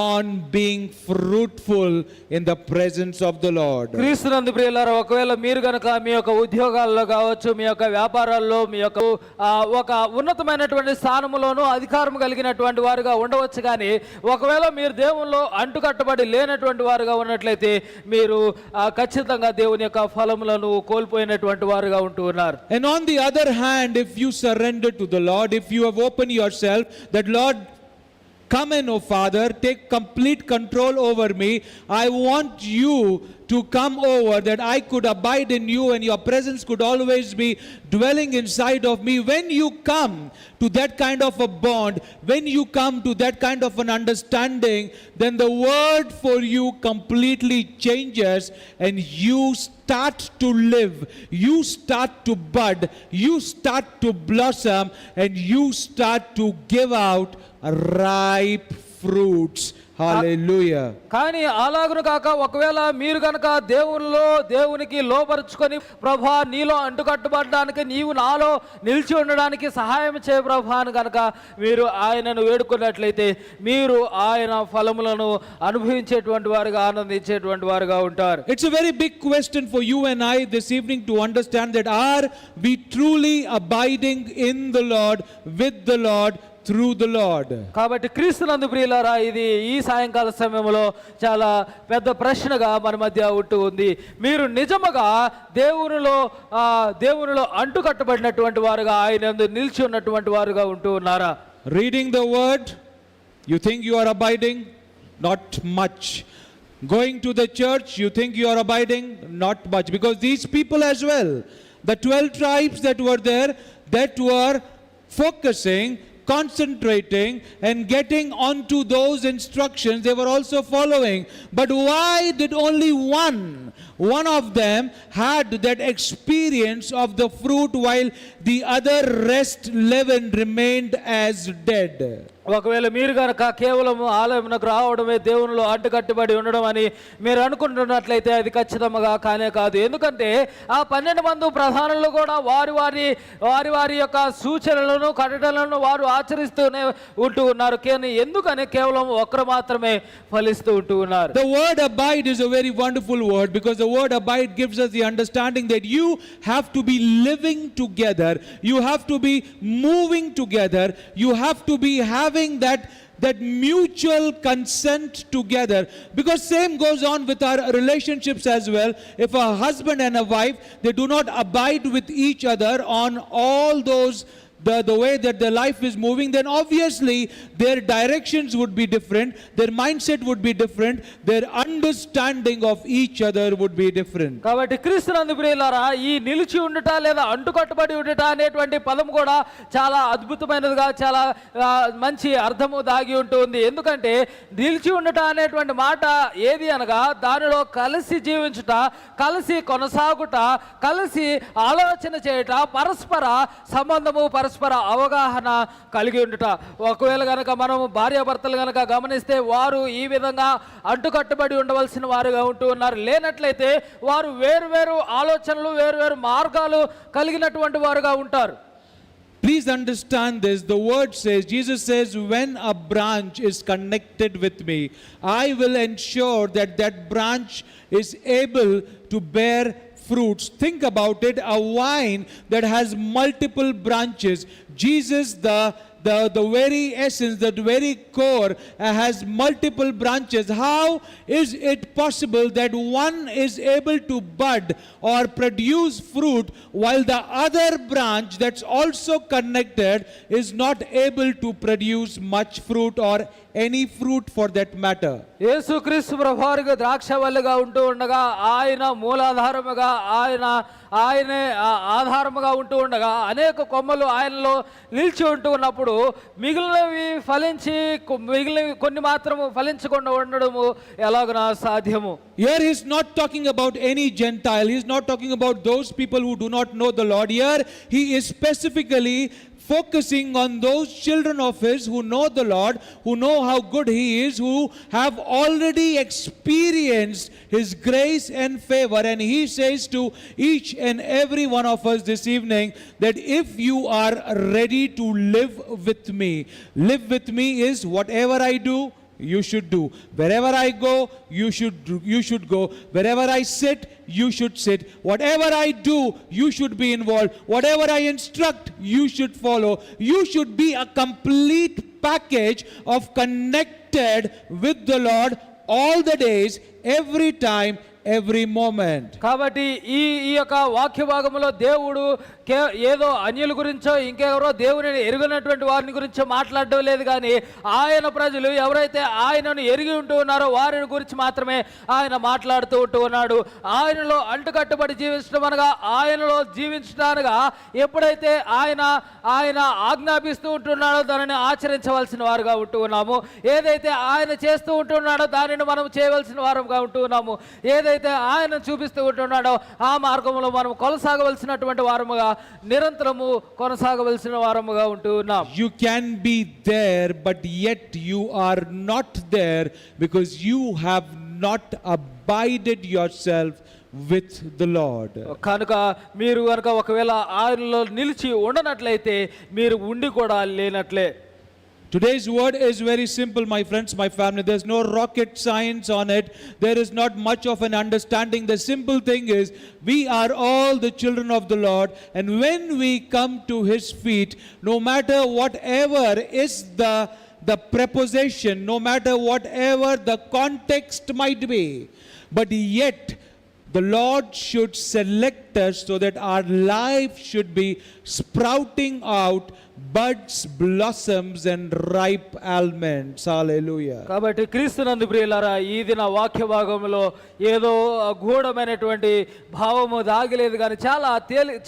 on being fruitful in the presence of the Lord. క్రీస్తునందు ప్రియులారా, ఒకవేళ మీరు గనక మీ యొక్క ఉద్యోగాల్లో కావచ్చు, మీ యొక్క వ్యాపారాల్లో, మీ యొక్క ఒక ఉన్నతమైనటువంటి స్థానంలోనూ అధికారం కలిగినటువంటి వారుగా ఉండవచ్చు. కానీ ఒకవేళ మీరు దేవునిలో అంటుకట్టబడి లేనటువంటి వారుగా ఉన్నట్లయితే మీరు ఖచ్చితంగా దేవుని యొక్క ఫలములను కోల్పోయినటువంటి వారుగా ఉంటూ ఉన్నారు. And on the other hand, if you surrender to the Lord, if you have opened yourself, that Lord, come in, O Father, take complete control over me. I want you to come over, that I could abide in you and your presence could always be dwelling inside of me. When you come to that kind of a bond, when you come to that kind of an understanding, then the word for you completely changes and you start to live, you start to bud, you start to blossom, and you start to give out ripe fruits. Hallelujah. కానీ అలాగును కాక ఒకవేళ మీరు గనక దేవునికి లోపరుచుకొని, ప్రభా నీలో అంటుకట్టుబడడానికి, నీవు నాలో నిలిచి ఉండడానికి సహాయం చేయ ప్రభా అని కనుక మీరు ఆయనను వేడుకున్నట్లయితే మీరు ఆయన ఫలములను అనుభవించేటువంటి వారుగా, ఆనందించేటువంటి వారుగా ఉంటారు. It's a very big question for you and I this evening to understand that are we truly abiding in the Lord, with the Lord, through the Lord. కాబట్టి క్రీస్తునందు ప్రియులారా, ఇది ఈ సాయంకాల సమయంలో చాలా పెద్ద ప్రశ్నగా మన మధ్య ఉంటూ ఉంది. మీరు నిజముగా దేవునిలో అంటుకట్టబడినటువంటి వారుగా, ఆయనందు నిలిచి ఉన్నటువంటి వారుగా ఉంటూ ఉన్నారా? Reading the word, you think you are abiding? Not much. Going to the church, you think you are abiding? Not much. Because these people as well, the 12 tribes that were there, that were focusing, concentrating and getting onto those instructions. They were also following. But why did only one of them had that experience of the fruit while the other rest 11 remained as dead? ఒకవేళ మీరు కనుక కేవలం ఆలయమునకు రావడమే దేవునిలో అడ్డుకట్టుబడి ఉండడం అని మీరు అనుకుంటున్నట్లయితే అది ఖచ్చితంగా కానే కాదు. ఎందుకంటే ఆ 12 మంది ప్రధానులు కూడా వారి యొక్క సూచనలను కట్టడలను వారు ఆచరిస్తూనే ఉంటూ ఉన్నారు. కానీ ఎందుకని కేవలం ఒక్కరు మాత్రమే ఫలిస్తూ ఉంటూ ఉన్నారు. The word abide is a very wonderful word, because the word abide gives us the understanding that you have to be living together, you have to be moving together, you have to be having that mutual consent together. Because same goes on with our relationships as well. If a husband and a wife, they do not abide with each other on all those the way that their life is moving, then obviously their directions would be different, their mindset would be different, their understanding of each other would be different. కాబట్టి క్రీస్తునందు ప్రియులారా, ఈ నిలిచి ఉండుట లేదా అంటుకట్టుబడి ఉండుట అనేటువంటి పదం కూడా చాలా అద్భుతమైనదిగా, చాలా మంచి అర్థము దాగి ఉంటుంది. ఎందుకంటే నిలిచి ఉండుట అనేటువంటి మాట ఏది అనగా దానిలో కలిసి జీవించుట, కలిసి కొనసాగుట, కలిసి ఆలోచన చేయుట, పరస్పర సంబంధము, పరస్పర అవగాహన కలిగి ఉండుట. ఒకవేళ కనుక మనము భార్యాభర్తలు కనుక గమనిస్తే వారు ఈ విధంగా అంటుకట్టుబడి ఉండవలసిన వారుగా ఉంటూ ఉన్నారు. లేనట్లయితే వారు వేరు ఆలోచనలు, వేరు మార్గాలు కలిగినటువంటి వారుగా ఉంటారు. Please understand this. The word says, Jesus says, when a branch is connected with me, I will ensure that that branch is able to bear fruits. Think about it, a vine that has multiple branches. Jesus, the very essence, the very core has multiple branches. How is it possible that one is able to bud or produce fruit while the other branch that's also connected is not able to produce much fruit or any fruit for that matter? యేసుక్రీస్తు ప్రభువారికి ద్రాక్షవల్లిగా ఉంటూ ఉండగా, ఆయన మూలాధారముగా, ఆయనే ఆధారముగా ఉంటూ ఉండగా, అనేక కొమ్మలు ఆయనలో నిలిచి ఉంటూ ఉన్నప్పుడు మిగిలినవి ఫలించి మిగిలినవి కొన్ని మాత్రము ఫలించకుండా ఉండడము ఎలాగనా సాధ్యము? Here he is not talking about any Gentile. He is not talking about those people who do not know the Lord. Here he is specifically focusing on those children of his who know the Lord, who know how good he is, who have already experienced his grace and favor. And he says to each and every one of us this evening that if you are ready to live with me is whatever I do, you should do. Wherever I go, you should go. Wherever I sit, you should sit. Whatever I do, you should be involved. Whatever I instruct, you should follow. You should be a complete package of connected with the Lord all the days, every time, every moment. కాబట్టి ఈ యొక్క వాక్య భాగంలో దేవుడు ఏదో అన్యుల గురించో ఇంకెవరో దేవుని ఎరుగనటువంటి వారిని గురించో మాట్లాడడం లేదు. కానీ ఆయన ప్రజలు ఎవరైతే ఆయనను ఎరిగి ఉంటూ ఉన్నారో వారిని గురించి మాత్రమే ఆయన మాట్లాడుతూ ఉంటూ ఉన్నాడు. ఆయనలో అంటుకట్టుబడి జీవించడం అనగా, ఆయనలో జీవించడానగా ఎప్పుడైతే ఆయన ఆజ్ఞాపిస్తూ ఉంటున్నాడో దానిని ఆచరించవలసిన వారుగా ఉంటూ ఉన్నాము. ఏదైతే ఆయన చేస్తూ ఉంటున్నాడో దానిని మనం చేయవలసిన వారుగా ఉంటూ ఉన్నాము. ఏదైతే ఆయన చూపిస్తూ ఉంటున్నాడో ఆ మార్గంలో మనం కొనసాగవలసినటువంటి వారముగా, నిరంతరము కొనసాగవలసిన వారముగా ఉంటూ ఉన్నాం. You can be there, but yet you are not there because you have not abided yourself with the Lord. కనుక మీరు కనుక ఒకవేళ ఆయనలో నిలిచి ఉండనట్లయితే మీరు ఉండి కూడా లేనట్లే. Today's word is very simple, my friends, my family. There's no rocket science on it. There is not much of an understanding. The simple thing is, we are all the children of the Lord, and when we come to his feet, no matter whatever is the preposition, no matter whatever the context might be, but yet the Lord should select us so that our life should be sprouting out buds, blossoms, and ripe almonds. Hallelujah. కాబట్టి క్రీస్తునందు ప్రియులారా, ఈ దిన వాక్య భాగంలో ఏదో గూఢమైనటువంటి భావము దాగిలేదు కానీ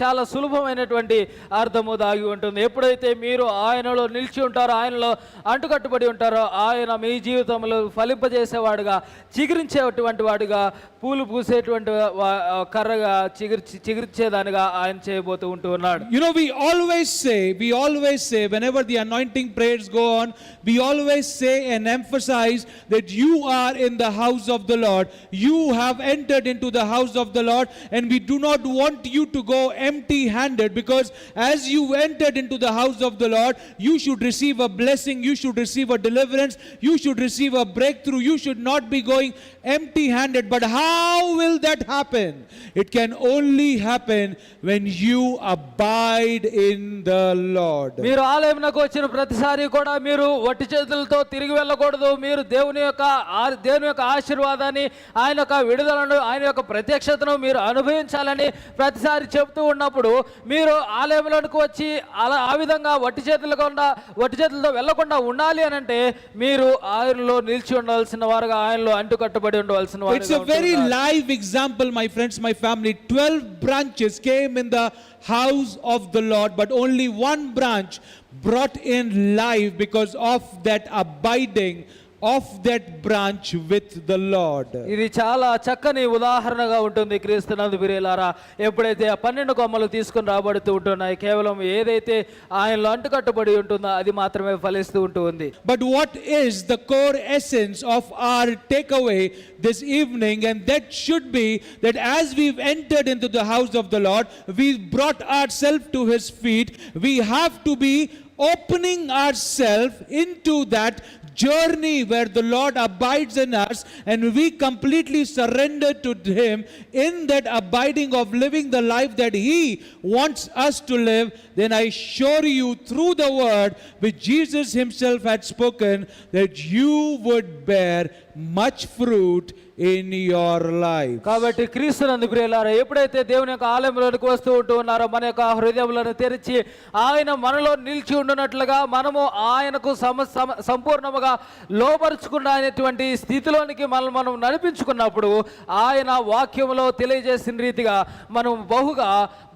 చాలా సులభమైనటువంటి అర్థము దాగి ఉంటుంది. ఎప్పుడైతే మీరు ఆయనలో నిలిచి ఉంటారో, ఆయనలో అంటుకట్టుబడి ఉంటారో, ఆయన మీ జీవితంలో ఫలింపజేసేవాడుగా, చిగురించేటువంటి వాడుగా, పూలు పూసేటువంటి కర్రగా చిగురించేదానిగా ఆయన చేయబోతూ ఉంటూ ఉన్నాడు. You know, we always say whenever the anointing prayers go on, we always say and emphasize that you are in the house of the Lord. You have entered into the house of the Lord, and we do not want you to go empty handed, because as you entered into the house of the Lord, you should receive a blessing, you should receive a deliverance, you should receive a breakthrough. You should not be going empty handed. But how will that happen? It can only happen when you abide in the Lord. మీరు ఆలయంలోకి వచ్చిన ప్రతిసారి కూడా మీరు వట్టి చేతులతో తిరిగి వెళ్ళకూడదు. మీరు దేవుని యొక్క ఆశీర్వాదాన్ని, ఆయన యొక్క విడుదలను, ఆయన యొక్క ప్రత్యక్షతను మీరు అనుభవించాలని ప్రతిసారి చెప్తూ ఉన్నప్పుడు, మీరు ఆలయంలోకి వచ్చి ఆ విధంగా వట్టి చేతులతో వెళ్ళకుండా ఉండాలి అని అంటే మీరు ఆయనలో నిలిచి ఉండాల్సిన వారుగా, ఆయనలో అంటుకట్టుబడి ఉండవలసిన వారు. It's a very live example, my friends, my family. 12 branches came in the house of the Lord, but only one branch brought in life because of that abiding of that branch with the Lord. ఇది చాలా చక్కని ఉదాహరణగా ఉంటుంది క్రీస్తునందు ప్రియులారా. ఎప్పుడైతే ఆ 12 కొమ్మలు తీసుకొని రాబడుతూ ఉంటున్నాయి, కేవలం ఏదైతే ఆయనలో అంటుకట్టుబడి ఉంటుందో అది మాత్రమే ఫలిస్తూ ఉంటుంది. But what is the core essence of our takeaway this evening? And that should be that as we've entered into the house of the Lord, we've brought ourselves to his feet. We have to be opening ourselves into that journey where the Lord abides in us, and we completely surrender to him in that abiding of living the life that he wants us to live. Then I assure you, through the word which Jesus himself had spoken, that you would bear much fruit in your life. కాబట్టి క్రీస్తునందు ప్రియులారా, ఎప్పుడైతే దేవుని యొక్క ఆలయంలోనికి వస్తూ ఉంటున్నారో, మన యొక్క హృదయములను తెరిచి ఆయన మనలో నిలిచి ఉండునట్లుగా, మనము ఆయనకు సంపూర్ణముగా లోపరుచుకున్నటువంటి స్థితిలోనికి మనం నడిపించుకున్నప్పుడు, ఆయన వాక్యములో తెలియజేసిన రీతిగా మనం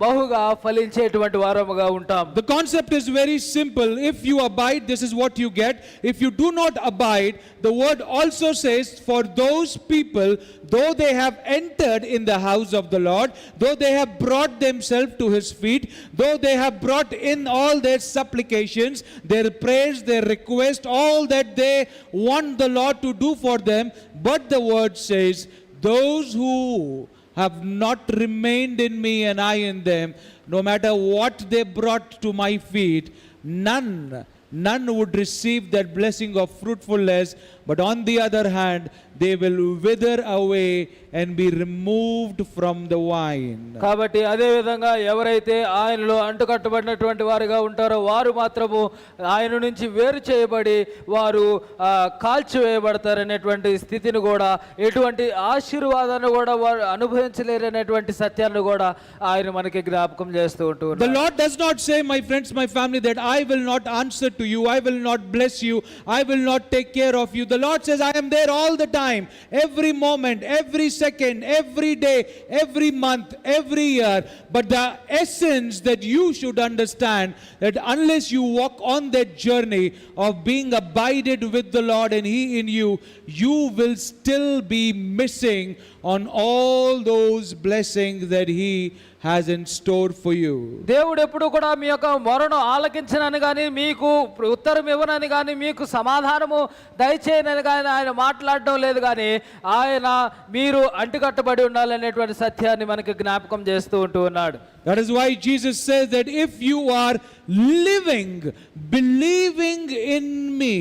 బహుగా ఫలించేటువంటి వారముగా ఉంటాం. The concept is very simple. If you abide, this is what you get. If you do not abide, the word also says, for those people, though they have entered in the house of the Lord, though they have brought themselves to his feet, though they have brought in all their supplications, their prayers, their request, all that they want the Lord to do for them, but the word says, those who have not remained in me and I in them, no matter what they brought to my feet, none would receive that blessing of fruitfulness, but on the other hand, they will wither away and be removed from the vine. కాబట్టి అదే విధంగా ఎవరైతే ఆయనలో అంటుకట్టబడినటువంటి వారుగా ఉంటారో, వారు మాత్రము ఆయన నుంచి వేరు చేయబడి వారు కాల్చివేయబడతారనేటువంటి స్థితిని కూడా, ఎటువంటి ఆశీర్వాదాన్ని కూడా వారు అనుభవించలేరనేటువంటి సత్యాన్ని కూడా ఆయన మనకి జ్ఞాపకం చేస్తూ ఉంటారు. The Lord does not say, my friends, my family, that I will not answer to you, I will not bless you, I will not take care of you. The Lord says, I am there all the time, every moment, every second, every day, every month, every year. But the essence that you should understand, that unless you walk on that journey of being abided with the Lord and he in you, you will still be missing on all those blessings that he has in store for you. దేవుడు ఎప్పుడు కూడా మీ యొక్క మొరను ఆలకించనని కానీ, మీకు ఉత్తరం ఇవ్వనని కానీ, మీకు సమాధానము దయచేయనని కానీ ఆయన మాట్లాడడం లేదు. కానీ ఆయన మీరు అంటుకట్టబడి ఉండాలనేటువంటి సత్యాన్ని మనకి జ్ఞాపకం చేస్తూ ఉంటూ ఉన్నాడు. That is why Jesus says that if you are living, believing in me,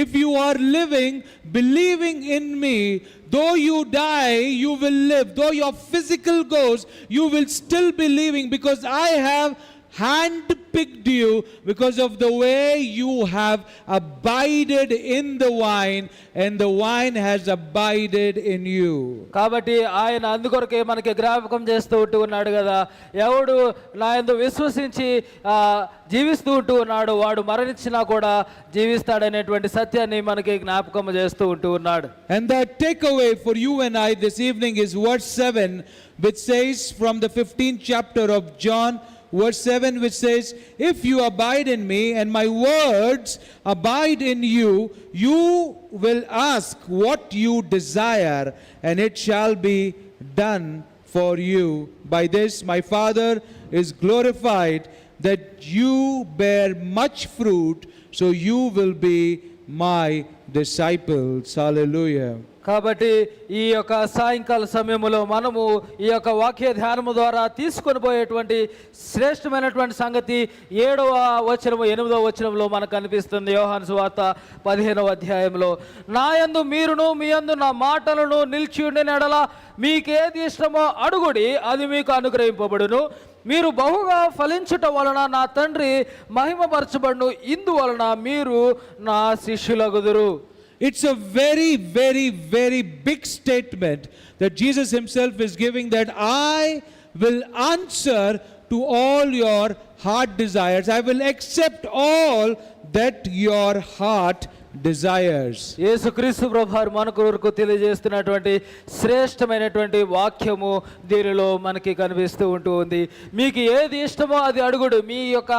if you are living, believing in me, though you die, you will live. Though your physical goes, you will still be living, because I have handpicked you because of the way you have abided in the wine and the wine has abided in you. కాబట్టి ఆయన అందుకొరకే మనకి జ్ఞాపకం చేస్తూ ఉన్నాడు కదా, ఎవడు నా యందు విశ్వసించి జీవిస్తూ ఉన్నాడు వాడు మరణించినా కూడా జీవిస్తాడనేటువంటి సత్యాన్ని మనకి జ్ఞాపకం చేస్తూ ఉన్నాడు. And the takeaway for you and I this evening is verse 7, which says from the 15th chapter of John, verse 7, which says, if you abide in me and my words abide in you, you will ask what you desire and it shall be done for you. By this my Father is glorified, that you bear much fruit, so you will be my disciples. Hallelujah. కాబట్టి ఈ యొక్క సాయంకాల సమయంలో మనము ఈ యొక్క వాక్య ధ్యానము ద్వారా తీసుకొని పోయేటువంటి శ్రేష్టమైనటువంటి సంగతి 7వ వచనము 8వ వచనంలో మనకు కనిపిస్తుంది. యోహాను సువార్త 15వ అధ్యాయంలో, నా యందు మీరును మీ యందు నా మాటలను నిలిచి ఉండిన యెడల మీకేది ఇష్టమో అడుగుడి, అది మీకు అనుగ్రహింపబడును. మీరు బహుగా ఫలించుట వలన నా తండ్రి మహిమపరచబడును, ఇందువలన మీరు నా శిష్యులగుదురు. It's a very, very, very big statement that Jesus himself is giving, that I will answer to all your heart desires. I will accept all that your heart desires. యేసుక్రీస్తు ప్రభువారు మన కొరకు తెలియజేస్తున్నటువంటి శ్రేష్టమైనటువంటి వాక్యము దీనిలో మనకి కనిపిస్తూ ఉంది. మీకు ఏది ఇష్టమో అది అడుగుడు, మీ యొక్క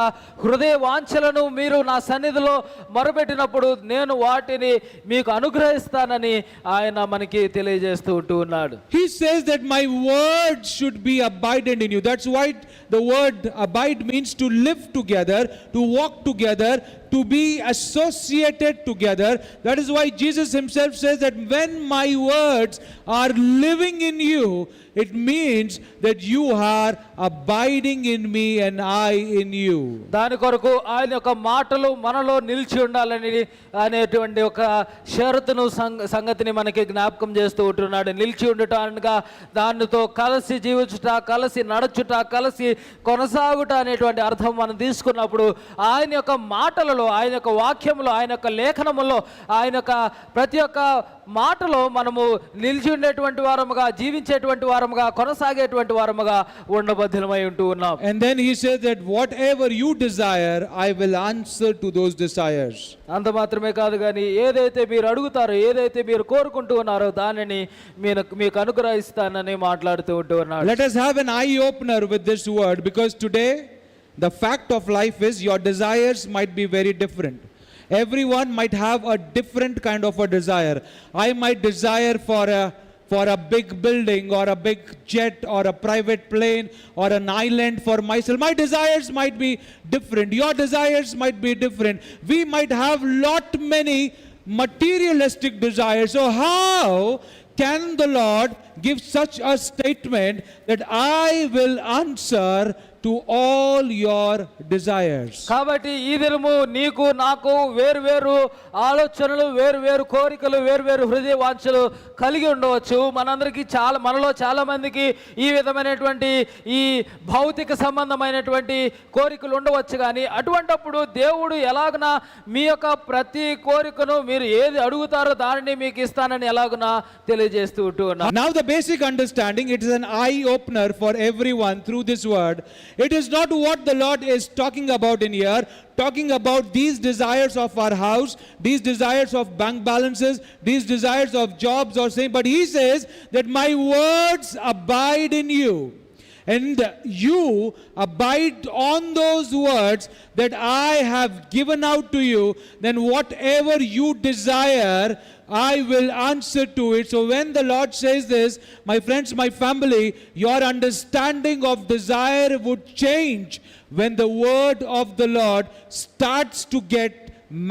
హృదయ వాంఛలను మీరు నా సన్నిధిలో మొరపెట్టినప్పుడు నేను వాటిని మీకు అనుగ్రహిస్తానని ఆయన మనకి తెలియజేస్తూ ఉన్నాడు. He says that my word should be abiding in you. That's why the word abide means to live together, to walk together, to be associated together. That is why Jesus himself says that when my words are living in you, it means that you are abiding in me and I in you. దాని కొరకు ఆయన యొక్క మాటలు మనలో నిలిచి ఉండాలని అనేటువంటి ఒక షరతును సంగతిని మనకి జ్ఞాపకం చేస్తూ ఉంటున్నాడు. నిలిచి ఉండట అనగా దానితో కలిసి జీవించుట, కలిసి నడుచుట, కలిసి కొనసాగుట అనేటువంటి అర్థం మనం తీసుకున్నప్పుడు ఆయన యొక్క మాటలలో, ఆయన యొక్క వాక్యములో, ఆయన యొక్క లేఖనములో, ఆయన యొక్క ప్రతి ఒక్క మాటలో మనము నిలిచి ఉండేటువంటి వారముగా, జీవించేటువంటి వారముగా, కొనసాగేటువంటి వారముగా ఉండబద్ధమై ఉంటూ ఉన్నాం. And then he says that whatever you desire, I will answer to those desires. అంత మాత్రమే కాదు కానీ ఏదైతే మీరు అడుగుతారో, ఏదైతే మీరు కోరుకుంటూ ఉన్నారో దానిని మీకు అనుగ్రహిస్తానని మాట్లాడుతూ ఉంటూ ఉన్నాడు. Let us have an eye opener with this word, because today the fact of life is your desires might be very different. Everyone might have a different kind of a desire. I might desire for a big building or a big jet or a private plane or an island for myself. My desires might be different. Your desires might be different. We might have many materialistic desires. So how can the Lord give such a statement that I will answer to all your desires? కాబట్టి ఈ దినము నీకు నాకు వేరు ఆలోచనలు, వేరు కోరికలు, వేరు హృదయ వాంఛలు కలిగి ఉండవచ్చు. మనందరికీ మనలో చాలా మందికి ఈ విధమైనటువంటి ఈ భౌతిక సంబంధమైనటువంటి కోరికలు ఉండవచ్చు. కానీ అటువంటప్పుడు దేవుడు ఎలాగునా మీ యొక్క ప్రతి కోరికను మీరు ఏది అడుగుతారో దానిని మీకు ఇస్తానని ఎలాగునా తెలియజేస్తూ ఉన్నారు. Now the basic understanding, it is an eye opener for everyone through this word. It is not what the Lord is talking about in here, talking about these desires of our house, these desires of bank balances, these desires of jobs or saying, but he says that my words abide in you. And you abide on those words that I have given out to you, then whatever you desire, I will answer to it. So when the Lord says this, my friends, my family, your understanding of desire would change when the word of the Lord starts to get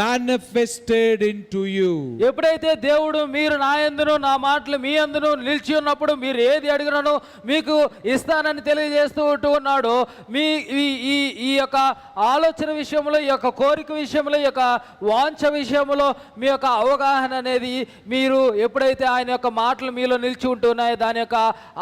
manifested into you. ఎప్పుడైతే దేవుడు మీరు నా యందును నా మాటలు మీ యందును నిలిచి ఉన్నప్పుడు మీరు ఏది అడిగినానో మీకు ఇస్తానని తెలియజేస్తూ ఉన్నాడు. మీ ఈ యొక్క ఆలోచన విషయంలో, ఈ యొక్క కోరిక విషయంలో, ఈ యొక్క వాంఛ విషయంలో మీ యొక్క అవగాహన అనేది మీరు ఎప్పుడైతే ఆయన యొక్క మాటలు మీలో నిలిచి ఉంటున్నాయో దాని యొక్క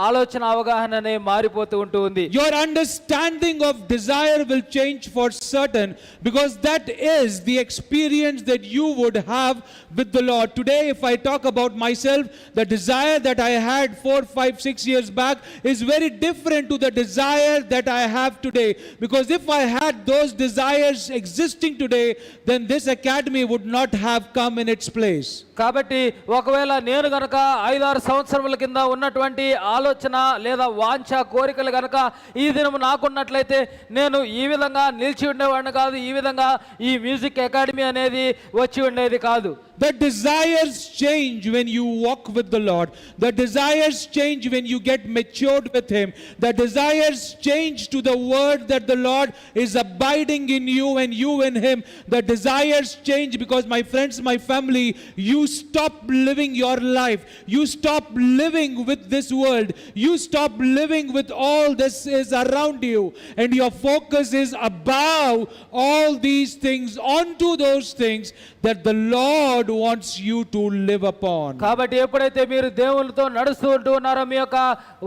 ఆలోచన అవగాహన అనేది మారిపోతూ ఉంటుంది. Your understanding of desire will change for certain, because that is the experience that you would have with the Lord. Today, if I talk about myself, the desire that I had 4, 5, 6 years back is very different to the desire that I have today. Because if I had those desires existing today, then this academy would not have come in its place. కాబట్టి ఒకవేళ నేను గనక 5-6 సంవత్సరముల కింద ఉన్నటువంటి ఆలోచన లేదా వాంఛ కోరికలు గనక ఈ దినము నాకున్నట్లయితే నేను ఈ విధంగా నిలిచి ఉండేవాడిని కాదు, ఈ విధంగా ఈ మ్యూజిక్ అకాడమీ అనేది వచ్చి ఉండేది కాదు. The desires change when you walk with the Lord. The desires change when you get matured with Him. The desires change to the word that the Lord is abiding in you and you in Him. The desires change because, my friends, my family, you stop living your life. You stop living with this world. You stop living with all this is around you. And your focus is above all these things, onto those things that the Lord wants you to live upon. కాబట్టి ఎప్పుడైతే మీరు దేవునితో నడుస్తూ ఉంటూ ఉన్నారో మీ యొక్క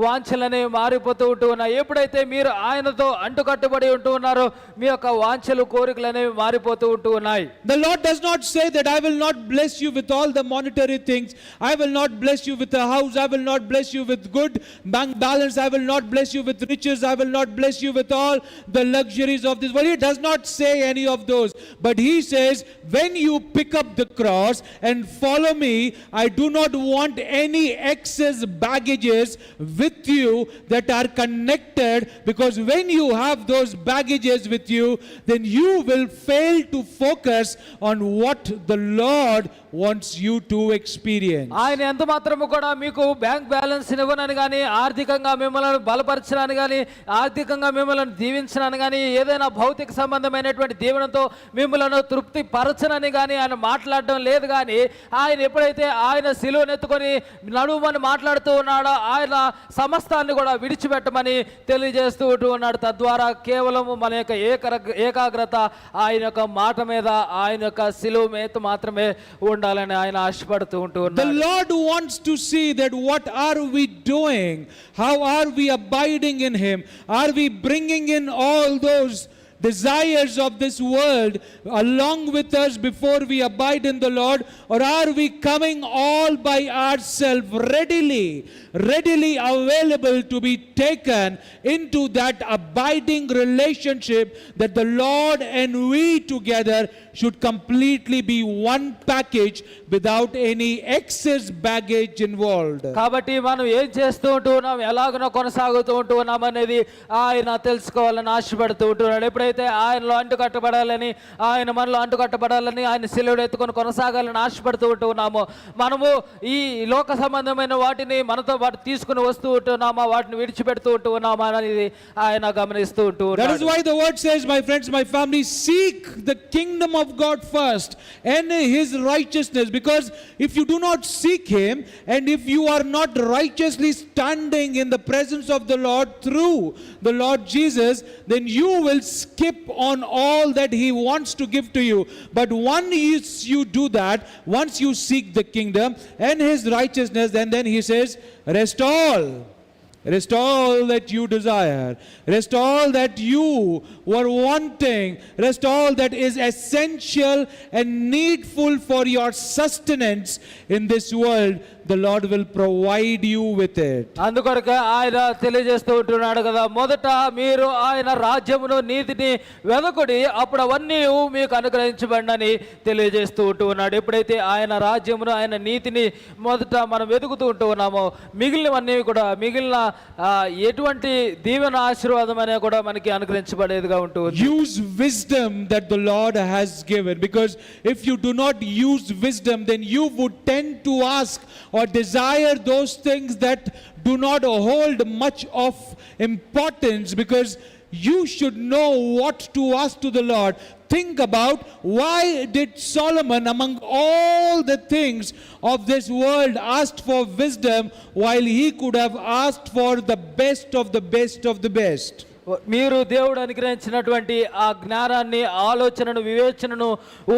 వాంఛలనేవి మారిపోతూ ఉంటూ ఉన్నాయి. ఎప్పుడైతే మీరు ఆయనతో అంటుకట్టుబడి ఉంటూ ఉన్నారో మీ యొక్క వాంఛలు కోరికలు అనేవి మారిపోతూ ఉంటూ ఉన్నాయి. The Lord does not say that I will not bless you with all the monetary things. I will not bless you with a house. I will not bless you with good bank balance. I will not bless you with riches. I will not bless you with all the luxuries of this world. He does not say any of those. But He says, when you pick up the cross and follow me, I do not want any excess baggages with you that are connected, because when you have those baggages with you, then you will fail to focus on what the Lord wants you to experience. ఆయన ఎంత మాత్రము కూడా మీకు bank balance ఇవ్వనని కానీ, ఆర్థికంగా మిమ్మల్ని బలపరచడానికి కానీ, ఆర్థికంగా మిమ్మల్ని దీవించనని కానీ, ఏదైనా భౌతిక సంబంధమైనటువంటి దీవెనతో మిమ్మల్ని తృప్తి పరచనని కానీ ఆయన మాట్లాడడం లేదు. కానీ ఆయన ఎప్పుడైతే ఆయన సిలువను ఎత్తుకొని నడుమని మాట్లాడుతూ ఉన్నాడో ఆయన సమస్తాన్ని కూడా విడిచిపెట్టమని తెలియజేస్తూ ఉన్నాడు. తద్వారా కేవలం మన యొక్క ఏకాగ్రత ఆయన యొక్క మాట మీద, ఆయన యొక్క సిలువ మీద మాత్రమే ఉండాలని ఆయన ఆశపడుతూ ఉంటున్నాడు. The Lord wants to see that what are we doing? How are we abiding in Him? Are we bringing in all those desires of this world along with us before we abide in the Lord, or are we coming all by ourselves, readily available to be taken into that abiding relationship that the Lord and we together should completely be one package without any excess baggage involved. కాబట్టి మనం ఏం చేస్తూ ఉంటున్నాం, ఎలాగనో కొనసాగుతూ ఉంటున్నాం అనేది ఆయన తెలుసుకోవాలని ఆశపడుతూ ఉంటున్నాడు. ఎప్పుడైతే ఆయనలో అంటుకట్టబడాలని, ఆయన మనలో అంటుకట్టబడాలని, ఆయన సిలువను ఎత్తుకొని కొనసాగాలని ఆశపడుతూ ఉంటున్నాము. మనము ఈ లోక సంబంధమైన వాటిని మనతో పాటు తీసుకుని వస్తూ ఉంటున్నామా, వాటిని విడిచిపెడుతూ ఉంటున్నామా అనేది ఆయన గమనిస్తూ ఉంటున్నాడు. That is why the word says, my friends, my family, seek the kingdom of God first and His righteousness. Because if you do not seek Him, and if you are not righteously standing in the presence of the Lord through the Lord Jesus, then you will skip on all that He wants to give to you. But once you do that, once you seek the kingdom and His righteousness, and then He says, rest all that you desire, rest all that you were wanting, rest all that is essential and needful for your sustenance in this world. The Lord will provide you with it. అందుకొరకే ఆయన తెలియజేస్తూ ఉంటున్నాడు కదా, మొదట మీరు ఆయన రాజ్యమును నీతిని వెదకుడి, అప్పుడు అవన్నీ మీకు అనుగ్రహించబడినని తెలియజేస్తూ ఉంటున్నాడు. ఎప్పుడైతే ఆయన రాజ్యమును ఆయన నీతిని మొదట మనం వెతుకుతూ ఉంటూ ఉన్నామో మిగిలినవన్నీ కూడా, మిగిలిన ఎటువంటి దీవెన ఆశీర్వాదం అనేది కూడా మనకి అనుగ్రహించబడేదిగా ఉంటుంది. Use wisdom that the Lord has given, because if you do not use wisdom, then you would tend to ask or desire those things that do not hold much of importance, because you should know what to ask to the Lord. think about why did Solomon, among all the things of this world, asked for wisdom while he could have asked for the best of the best of the best. మీరు దేవుడు అనుగ్రహించినటువంటి ఆ జ్ఞానాన్ని, ఆలోచనను, వివేచనను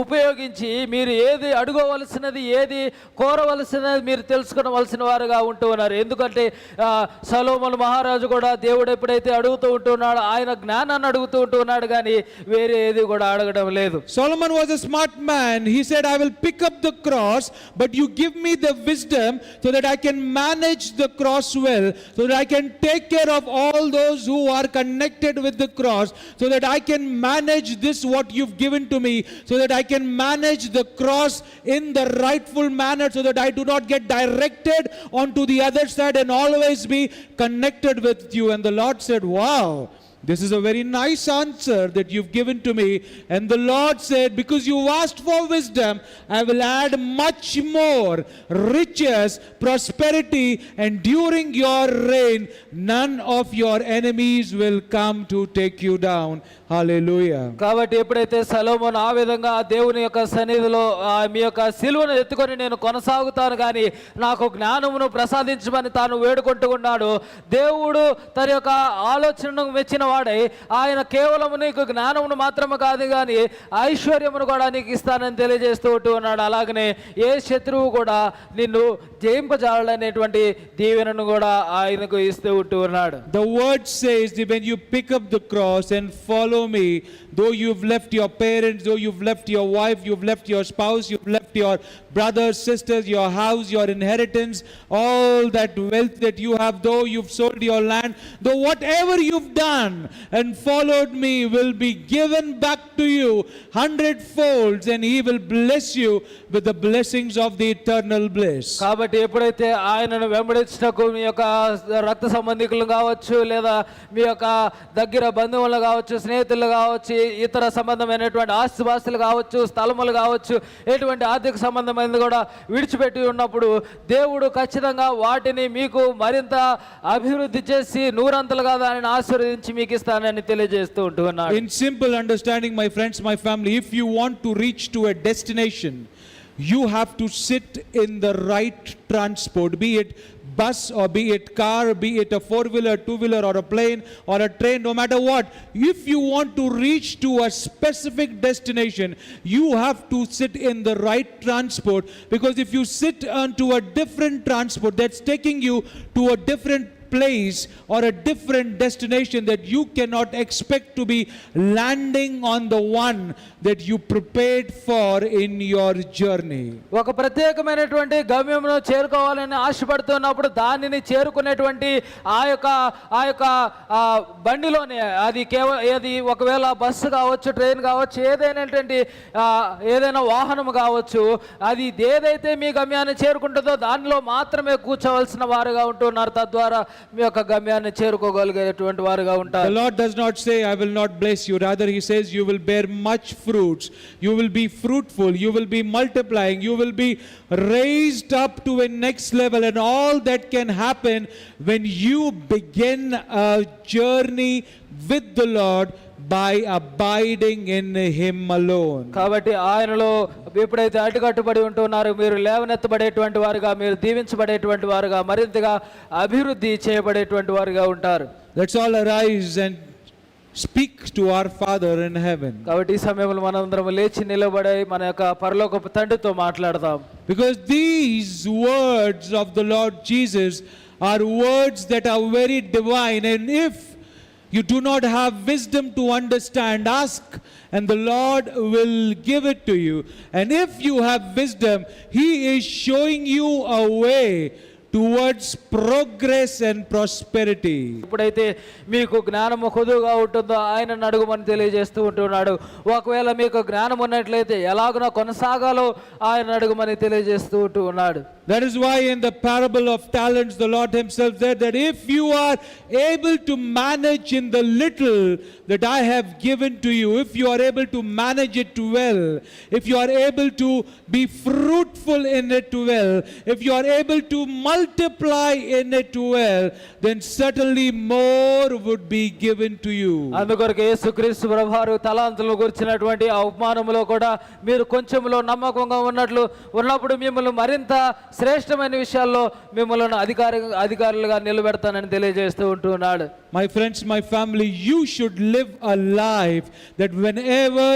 ఉపయోగించి మీరు ఏది అడగవలసినది, ఏది కోరవలసినది మీరు తెలుసుకోవలసిన వారుగా ఉంటూ ఉన్నారు. ఎందుకంటే సొలొమోను మహారాజు కూడా దేవుడు ఎప్పుడైతే అడుగుతూ ఉంటున్నాడో ఆయన జ్ఞానాన్ని అడుగుతూ ఉంటున్నాడు, కానీ వేరే ఏది కూడా అడగడం లేదు. Solomon was a smart man. He said, I will pick up the cross, but you give me the wisdom so that I can manage the cross well, so that I can take care of all those who are connected with the cross, so that I can manage this what you've given to me, so that I can manage the cross in the rightful manner, so that I do not get directed onto the other side and always be connected with you. And the Lord said, wow, this is a very nice answer that you've given to me. And the Lord said, because you asked for wisdom, I will add much more riches, prosperity, and during your reign, none of your enemies will come to take you down. Hallelujah. కాబట్టి ఎప్పుడైతే సొలొమోను ఆ విధంగా దేవుని యొక్క సన్నిధిలో మీ యొక్క సిలువను ఎత్తుకొని నేను కొనసాగుతాను కానీ నాకు జ్ఞానమును ప్రసాదించమని తాను వేడుకుంటూ ఉన్నాడు. దేవుడు తన యొక్క ఆలోచనను మెచ్చిన వాడై ఆయన కేవలం నీకు జ్ఞానమును మాత్రమే కాదు కానీ ఐశ్వర్యమును కూడా నీకు ఇస్తానని తెలియజేస్తూ ఉన్నాడు. అలాగనే ఏ శత్రువు కూడా నిన్ను జయింపజాలనేటువంటి దీవెనను కూడా ఆయనకు ఇస్తూ ఉన్నాడు. The word says that when you pick up the cross and follow me, though you've left your parents, though you've left your wife, you've left your spouse, you've left your brothers, sisters, your house, your inheritance, all that wealth that you have, though you've sold your land, though whatever you've done and followed me will be given back to you 100-folds, and he will bless you with the blessings of the eternal bliss. కాబట్టి ఎప్పుడైతే ఆయనను వెంబడించటకు మీ యొక్క రక్త సంబంధికులు కావచ్చు, లేదా మీ యొక్క దగ్గర బంధువులు కావచ్చు, స్నేహితులు కావచ్చు, ఇతర సంబంధమైనటువంటి ఆస్తిపాస్తులు కావచ్చు, స్థలములు కావచ్చు, ఎటువంటి ఆర్థిక సంబంధమైనది కూడా విడిచిపెట్టి ఉన్నప్పుడు దేవుడు ఖచ్చితంగా వాటిని మీకు మరింత అభివృద్ధి చేసి నూరంతలుగా దానిని ఆశీర్వదించి మీకు ఇస్తానని తెలియజేస్తూ ఉంటున్నాడు. In simple understanding, my friends, my family, if you want to reach to a destination, you have to sit in the right transport, be it bus or be it car, be it a four-wheeler, two-wheeler, or a plane or a train, no matter what. If you want to reach to a specific destination, you have to sit in the right transport, because if you sit onto a different transport that's taking you to a different place or a different destination, that you cannot expect to be landing on the one that you prepared for in your journey. ఒక ప్రత్యేకమైనటువంటి గమ్యమును చేరుకోవాలని ఆశపడుతున్నప్పుడు దానిని చేరుకునేటువంటి ఆ యొక్క బండిలోనే అది ఏది ఒకవేళ bus కావచ్చు, ట్రైన్ కావచ్చు, ఏదైనా వాహనం కావచ్చు, అది ఏదైతే మీ గమ్యాన్ని చేరుకుంటుందో దానిలో మాత్రమే కూర్చోవలసిన వారుగా ఉంటున్నారు. తద్వారా మీ యొక్క గమ్యాన్ని చేరుకోగలిగేటువంటి వారుగా ఉంటారు. The Lord does not say, I will not bless you. Rather, he says, you will bear much fruits. You will be fruitful. You will be multiplying. You will be raised up to a next level. And all that can happen when you begin a journey with the Lord by abiding in him alone. కాబట్టి ఆయనలో ఎప్పుడైతే అడ్డుకట్టుబడి ఉంటున్నారో మీరు లేవనెత్తబడేటువంటి వారుగా, మీరు దీవించబడేటువంటి వారుగా, మరింతగా అభివృద్ధి చేయబడేటువంటి వారుగా ఉంటారు. Let's all arise and speak to our Father in heaven. కాబట్టి ఈ సమయంలో మనందరం లేచి నిలబడి మన యొక్క పరలోకపు తండ్రితో మాట్లాడదాం. Because these words of the Lord Jesus are words that are very divine, and if you do not have wisdom to understand, ask and the Lord will give it to you. And if you have wisdom, he is showing you a way towards progress and prosperity. ఇప్పుడైతే మీకు జ్ఞానము కొదువుగా ఉంటుందో ఆయన అడుగుమని తెలియజేస్తూ ఉంటున్నాడు. ఒకవేళ మీకు జ్ఞానం ఉన్నట్లయితే ఎలాగున కొనసాగాలో ఆయన అడుగుమని తెలియజేస్తూ ఉంటున్నాడు. That is why in the parable of talents, the Lord himself said that if you are able to manage in the little that I have given to you, if you are able to manage it well, if you are able to be fruitful in it well, if you are able to multiply in it well, then certainly more would be given to you. అందుకొరకు యేసుక్రీస్తు ప్రభువారు తలాంతులను గురించినటువంటి ఆ ఉపమానములో కూడా మీరు కొంచెంలో నమ్మకంగా ఉన్నప్పుడు మిమ్మల్ని మరింత శ్రేష్టమైన విషయాల్లో మిమ్మల్ని అధికారులుగా నిలబెడతానని తెలియజేస్తూ ఉంటున్నాడు. My friends, my family, you should live a life that whenever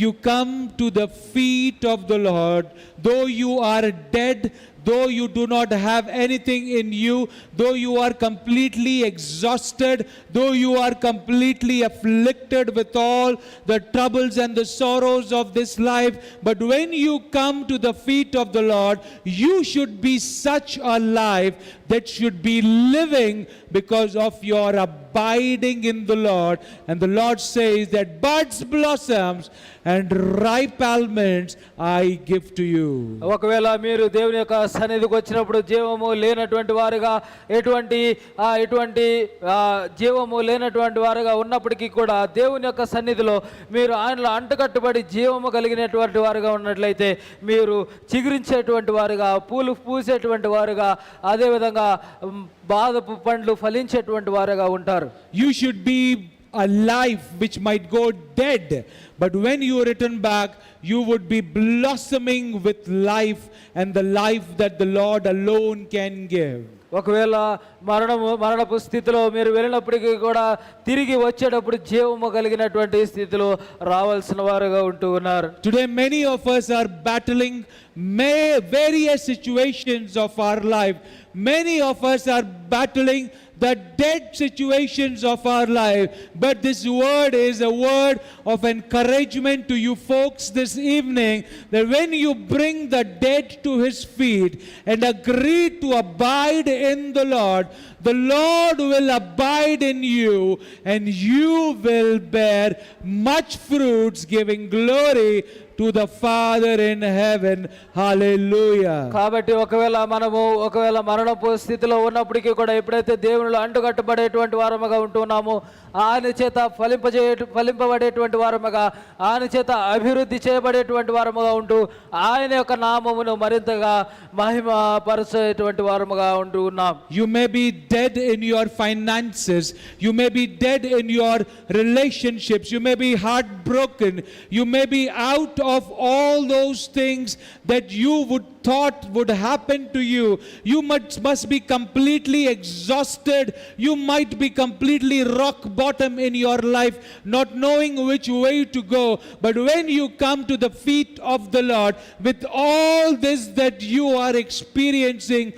you come to the feet of the Lord, though you are dead, though you do not have anything in you, though you are completely exhausted, though you are completely afflicted with all the troubles and the sorrows of this life, but when you come to the feet of the Lord, you should be such a life that should be living because of your abiding in the Lord. And the Lord says that buds, blossoms and ripe almonds I give to you. ఒకవేళ మీరు దేవుని యొక్క సన్నిధికి వచ్చినప్పుడు జీవము లేనటువంటి వారుగా ఎటువంటి జీవము లేనటువంటి వారుగా ఉన్నప్పటికీ కూడా దేవుని యొక్క సన్నిధిలో మీరు ఆయనలో అంటుకట్టుబడి జీవము కలిగినటువంటి వారుగా ఉన్నట్లయితే మీరు చిగురించేటువంటి వారుగా పూలు పూసేటువంటి వారుగా అదేవిధంగా బాదపు పండ్లు ఫలించేటువంటి వారుగా ఉంటారు. You should be a life which might go dead, but when you return back, you would be blossoming with life and the life that the Lord alone can give. ఒకవేళ మరణపు స్థితిలో మీరు వెళ్ళినప్పటికీ కూడా తిరిగి వచ్చేటప్పుడు జీవము కలిగినటువంటి స్థితిలో రావాల్సిన వారుగా ఉంటూ ఉన్నారు. Today many of us are battling various situations of our life. Many of us are battling the dead situations of our life, but this word is a word of encouragement to you folks this evening, that when you bring the dead to his feet and agree to abide in the Lord will abide in you and you will bear much fruits, giving glory to the Father in heaven. Hallelujah. కాబట్టి ఒకవేళ మరణపు స్థితిలో ఉన్నప్పటికీ కూడా ఎప్పుడైతే దేవునిలో అంటుకట్టబడేటువంటి వారముగా ఉంటున్నామో ఆయన చేత ఫలింపబడేటువంటి వారముగా ఆయన చేత అభివృద్ధి చేయబడేటువంటి వారముగా ఉంటూ ఆయన యొక్క నామమును మరింతగా మహిమపరచేటువంటి వారముగా ఉంటూ ఉన్నాం. You may be dead in your finances, you may be dead in your relationships, you may be heartbroken, you may be out of all those things that you thought would happen to you. You must be completely exhausted, you might be completely rock bottom in your life, not knowing which way to go. But when you come to the feet of the Lord with all this that you are experiencing,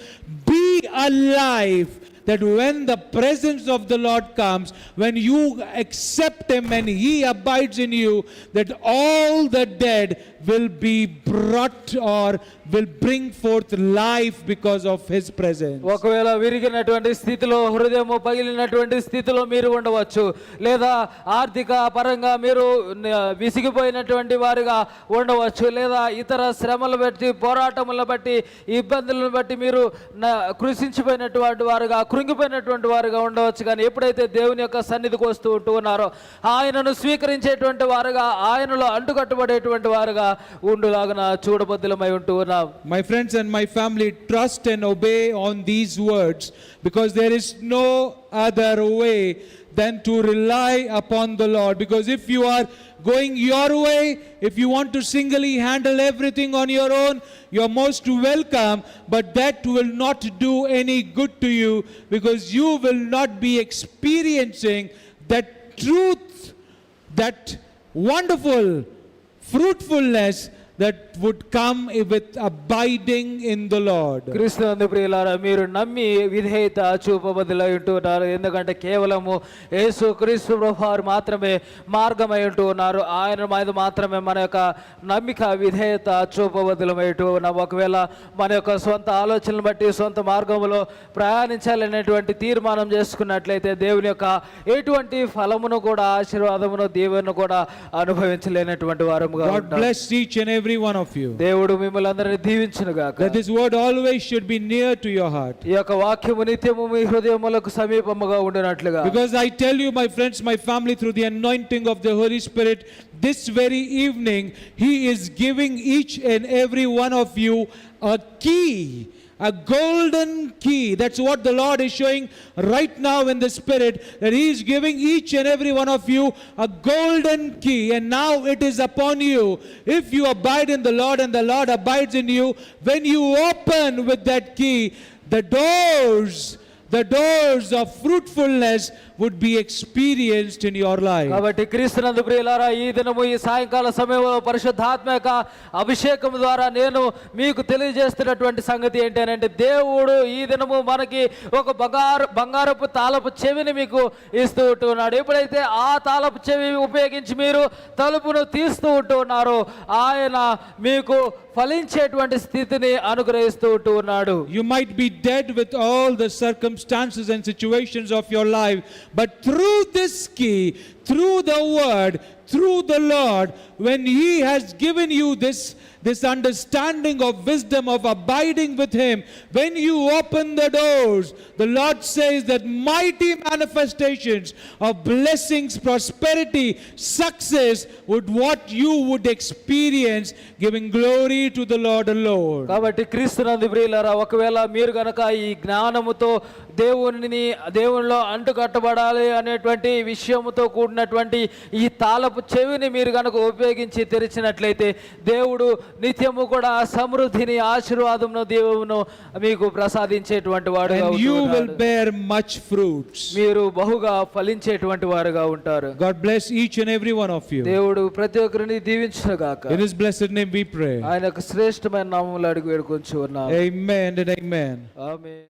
be alive, that when the presence of the Lord comes, when you accept him and he abides in you, that all the dead will be brought or will bring forth life because of his presence. ఒకవేళ విరిగినటువంటి స్థితిలో హృదయము పగిలినటువంటి స్థితిలో మీరు ఉండవచ్చు, లేదా ఆర్థిక పరంగా మీరు విసిగిపోయినటువంటి వారిగా ఉండవచ్చు, లేదా ఇతర శ్రమలు బట్టి పోరాటములను బట్టి ఇబ్బందులను బట్టి మీరు కృషించిపోయినటువంటి వారుగా కృంగిపోయినటువంటి వారుగా ఉండవచ్చు. కానీ ఎప్పుడైతే దేవుని యొక్క సన్నిధికి వస్తూ ఉన్నారో ఆయనను స్వీకరించేటువంటి వారుగా ఆయనలో అంటుకట్టుబడేటువంటి వారుగా ఉండులాగున చూడబద్దులమై ఉంటూ ఉన్నాం. My friends and my family, trust and obey on these words, because there is no other way than to rely upon the Lord. Because if you are going your way, if you want to singly handle everything on your own, you're most welcome, but that will not do any good to you, because you will not be experiencing that truth, that wonderful fruitfulness that would come with abiding in the Lord. క్రీస్తునందు ప్రియులారా, మీరు నమ్మి విధేయత చూపబద్దులై ఉంటున్నారు. ఎందుకంటే కేవలము యేసు క్రీస్తు ప్రభువారు మాత్రమే మార్గమై ఉంటూ ఉన్నారు. ఆయన మీద మాత్రమే మన యొక్క నమ్మిక విధేయత చూపబద్దులమై ఉంటూ ఉన్నాం. ఒకవేళ మన యొక్క సొంత ఆలోచనలు బట్టి సొంత మార్గంలో ప్రయాణించాలనేటువంటి తీర్మానం చేసుకున్నట్లయితే దేవుని యొక్క ఎటువంటి ఫలమును కూడా ఆశీర్వాదమును దీవెనను కూడా అనుభవించలేనటువంటి వారముగా God bless each and every every one of you. దేవుడు మిమ్మల్ని అందరిని దీవించును గాక. That this word always should be near to your heart. ఈ యొక్క వాక్యము నిత్యము మీ హృదయములకు సమీపముగా ఉండునట్లుగా. Because I tell you, my friends, my family, through the anointing of the Holy Spirit, this very evening He is giving each and every one of you a key, a golden key. That's what the Lord is showing right now in the Spirit, that He is giving each and every one of you a golden key, and now it is upon you. If you abide in the Lord and the Lord abides in you, when you open with that key, the doors of fruitfulness would be experienced in your life. కాబట్టి క్రీస్తునందు ప్రియులారా, ఈ దినము ఈ సాయంకాల సమయంలో పరిశుద్ధాత్మ యొక్క అభిషేకం ద్వారా నేను మీకు తెలియజేస్తున్నటువంటి సంగతి ఏంటి అని అంటే, దేవుడు ఈ దినము మనకి ఒక బంగారపు తాళపు చెవిని మీకు ఇస్తూ ఉంటున్నాడు. ఎప్పుడైతే ఆ తాళపు చెవి ఉపయోగించి మీరు తలుపును తీస్తూ ఉంటున్నారో, ఆయన మీకు ఫలించేటువంటి స్థితిని అనుగ్రహిస్తూ ఉన్నాడు. You might be dead with all the circumstances and situations of your life, but through this key, through the word, through the Lord, when He has given you this understanding of wisdom of abiding with Him, when you open the doors, the Lord says that mighty manifestations of blessings, prosperity, success would what you would experience, giving glory to the Lord alone. కాబట్టి క్రీస్తునందు ప్రియులారా, ఒకవేళ మీరు గనక ఈ జ్ఞానముతో దేవునిలో అంటుకట్టబడాలి అనేటువంటి విషయముతో కూడినటువంటి ఈ తాళపు చెవిని మీరు గనక ఉపయోగించి తెరిచినట్లయితే, దేవుడు నిత్యము కూడా సమృద్ధిని, ఆశీర్వాదమును, దేవును మీకు ప్రసాదించేటువంటి వాడుగా And you will bear much fruits. మీరు బహుగా ఫలించేటువంటి వారుగా ఉంటారు. God bless each and every one of you. దేవుడు ప్రతి ఒక్కరిని దీవించును గాక. In His blessed name we pray. ఆయన యొక్క శ్రేష్టమైన నామములో అడిగి వేడుకొంచున్నాము. Amen and amen. ఆమేన్.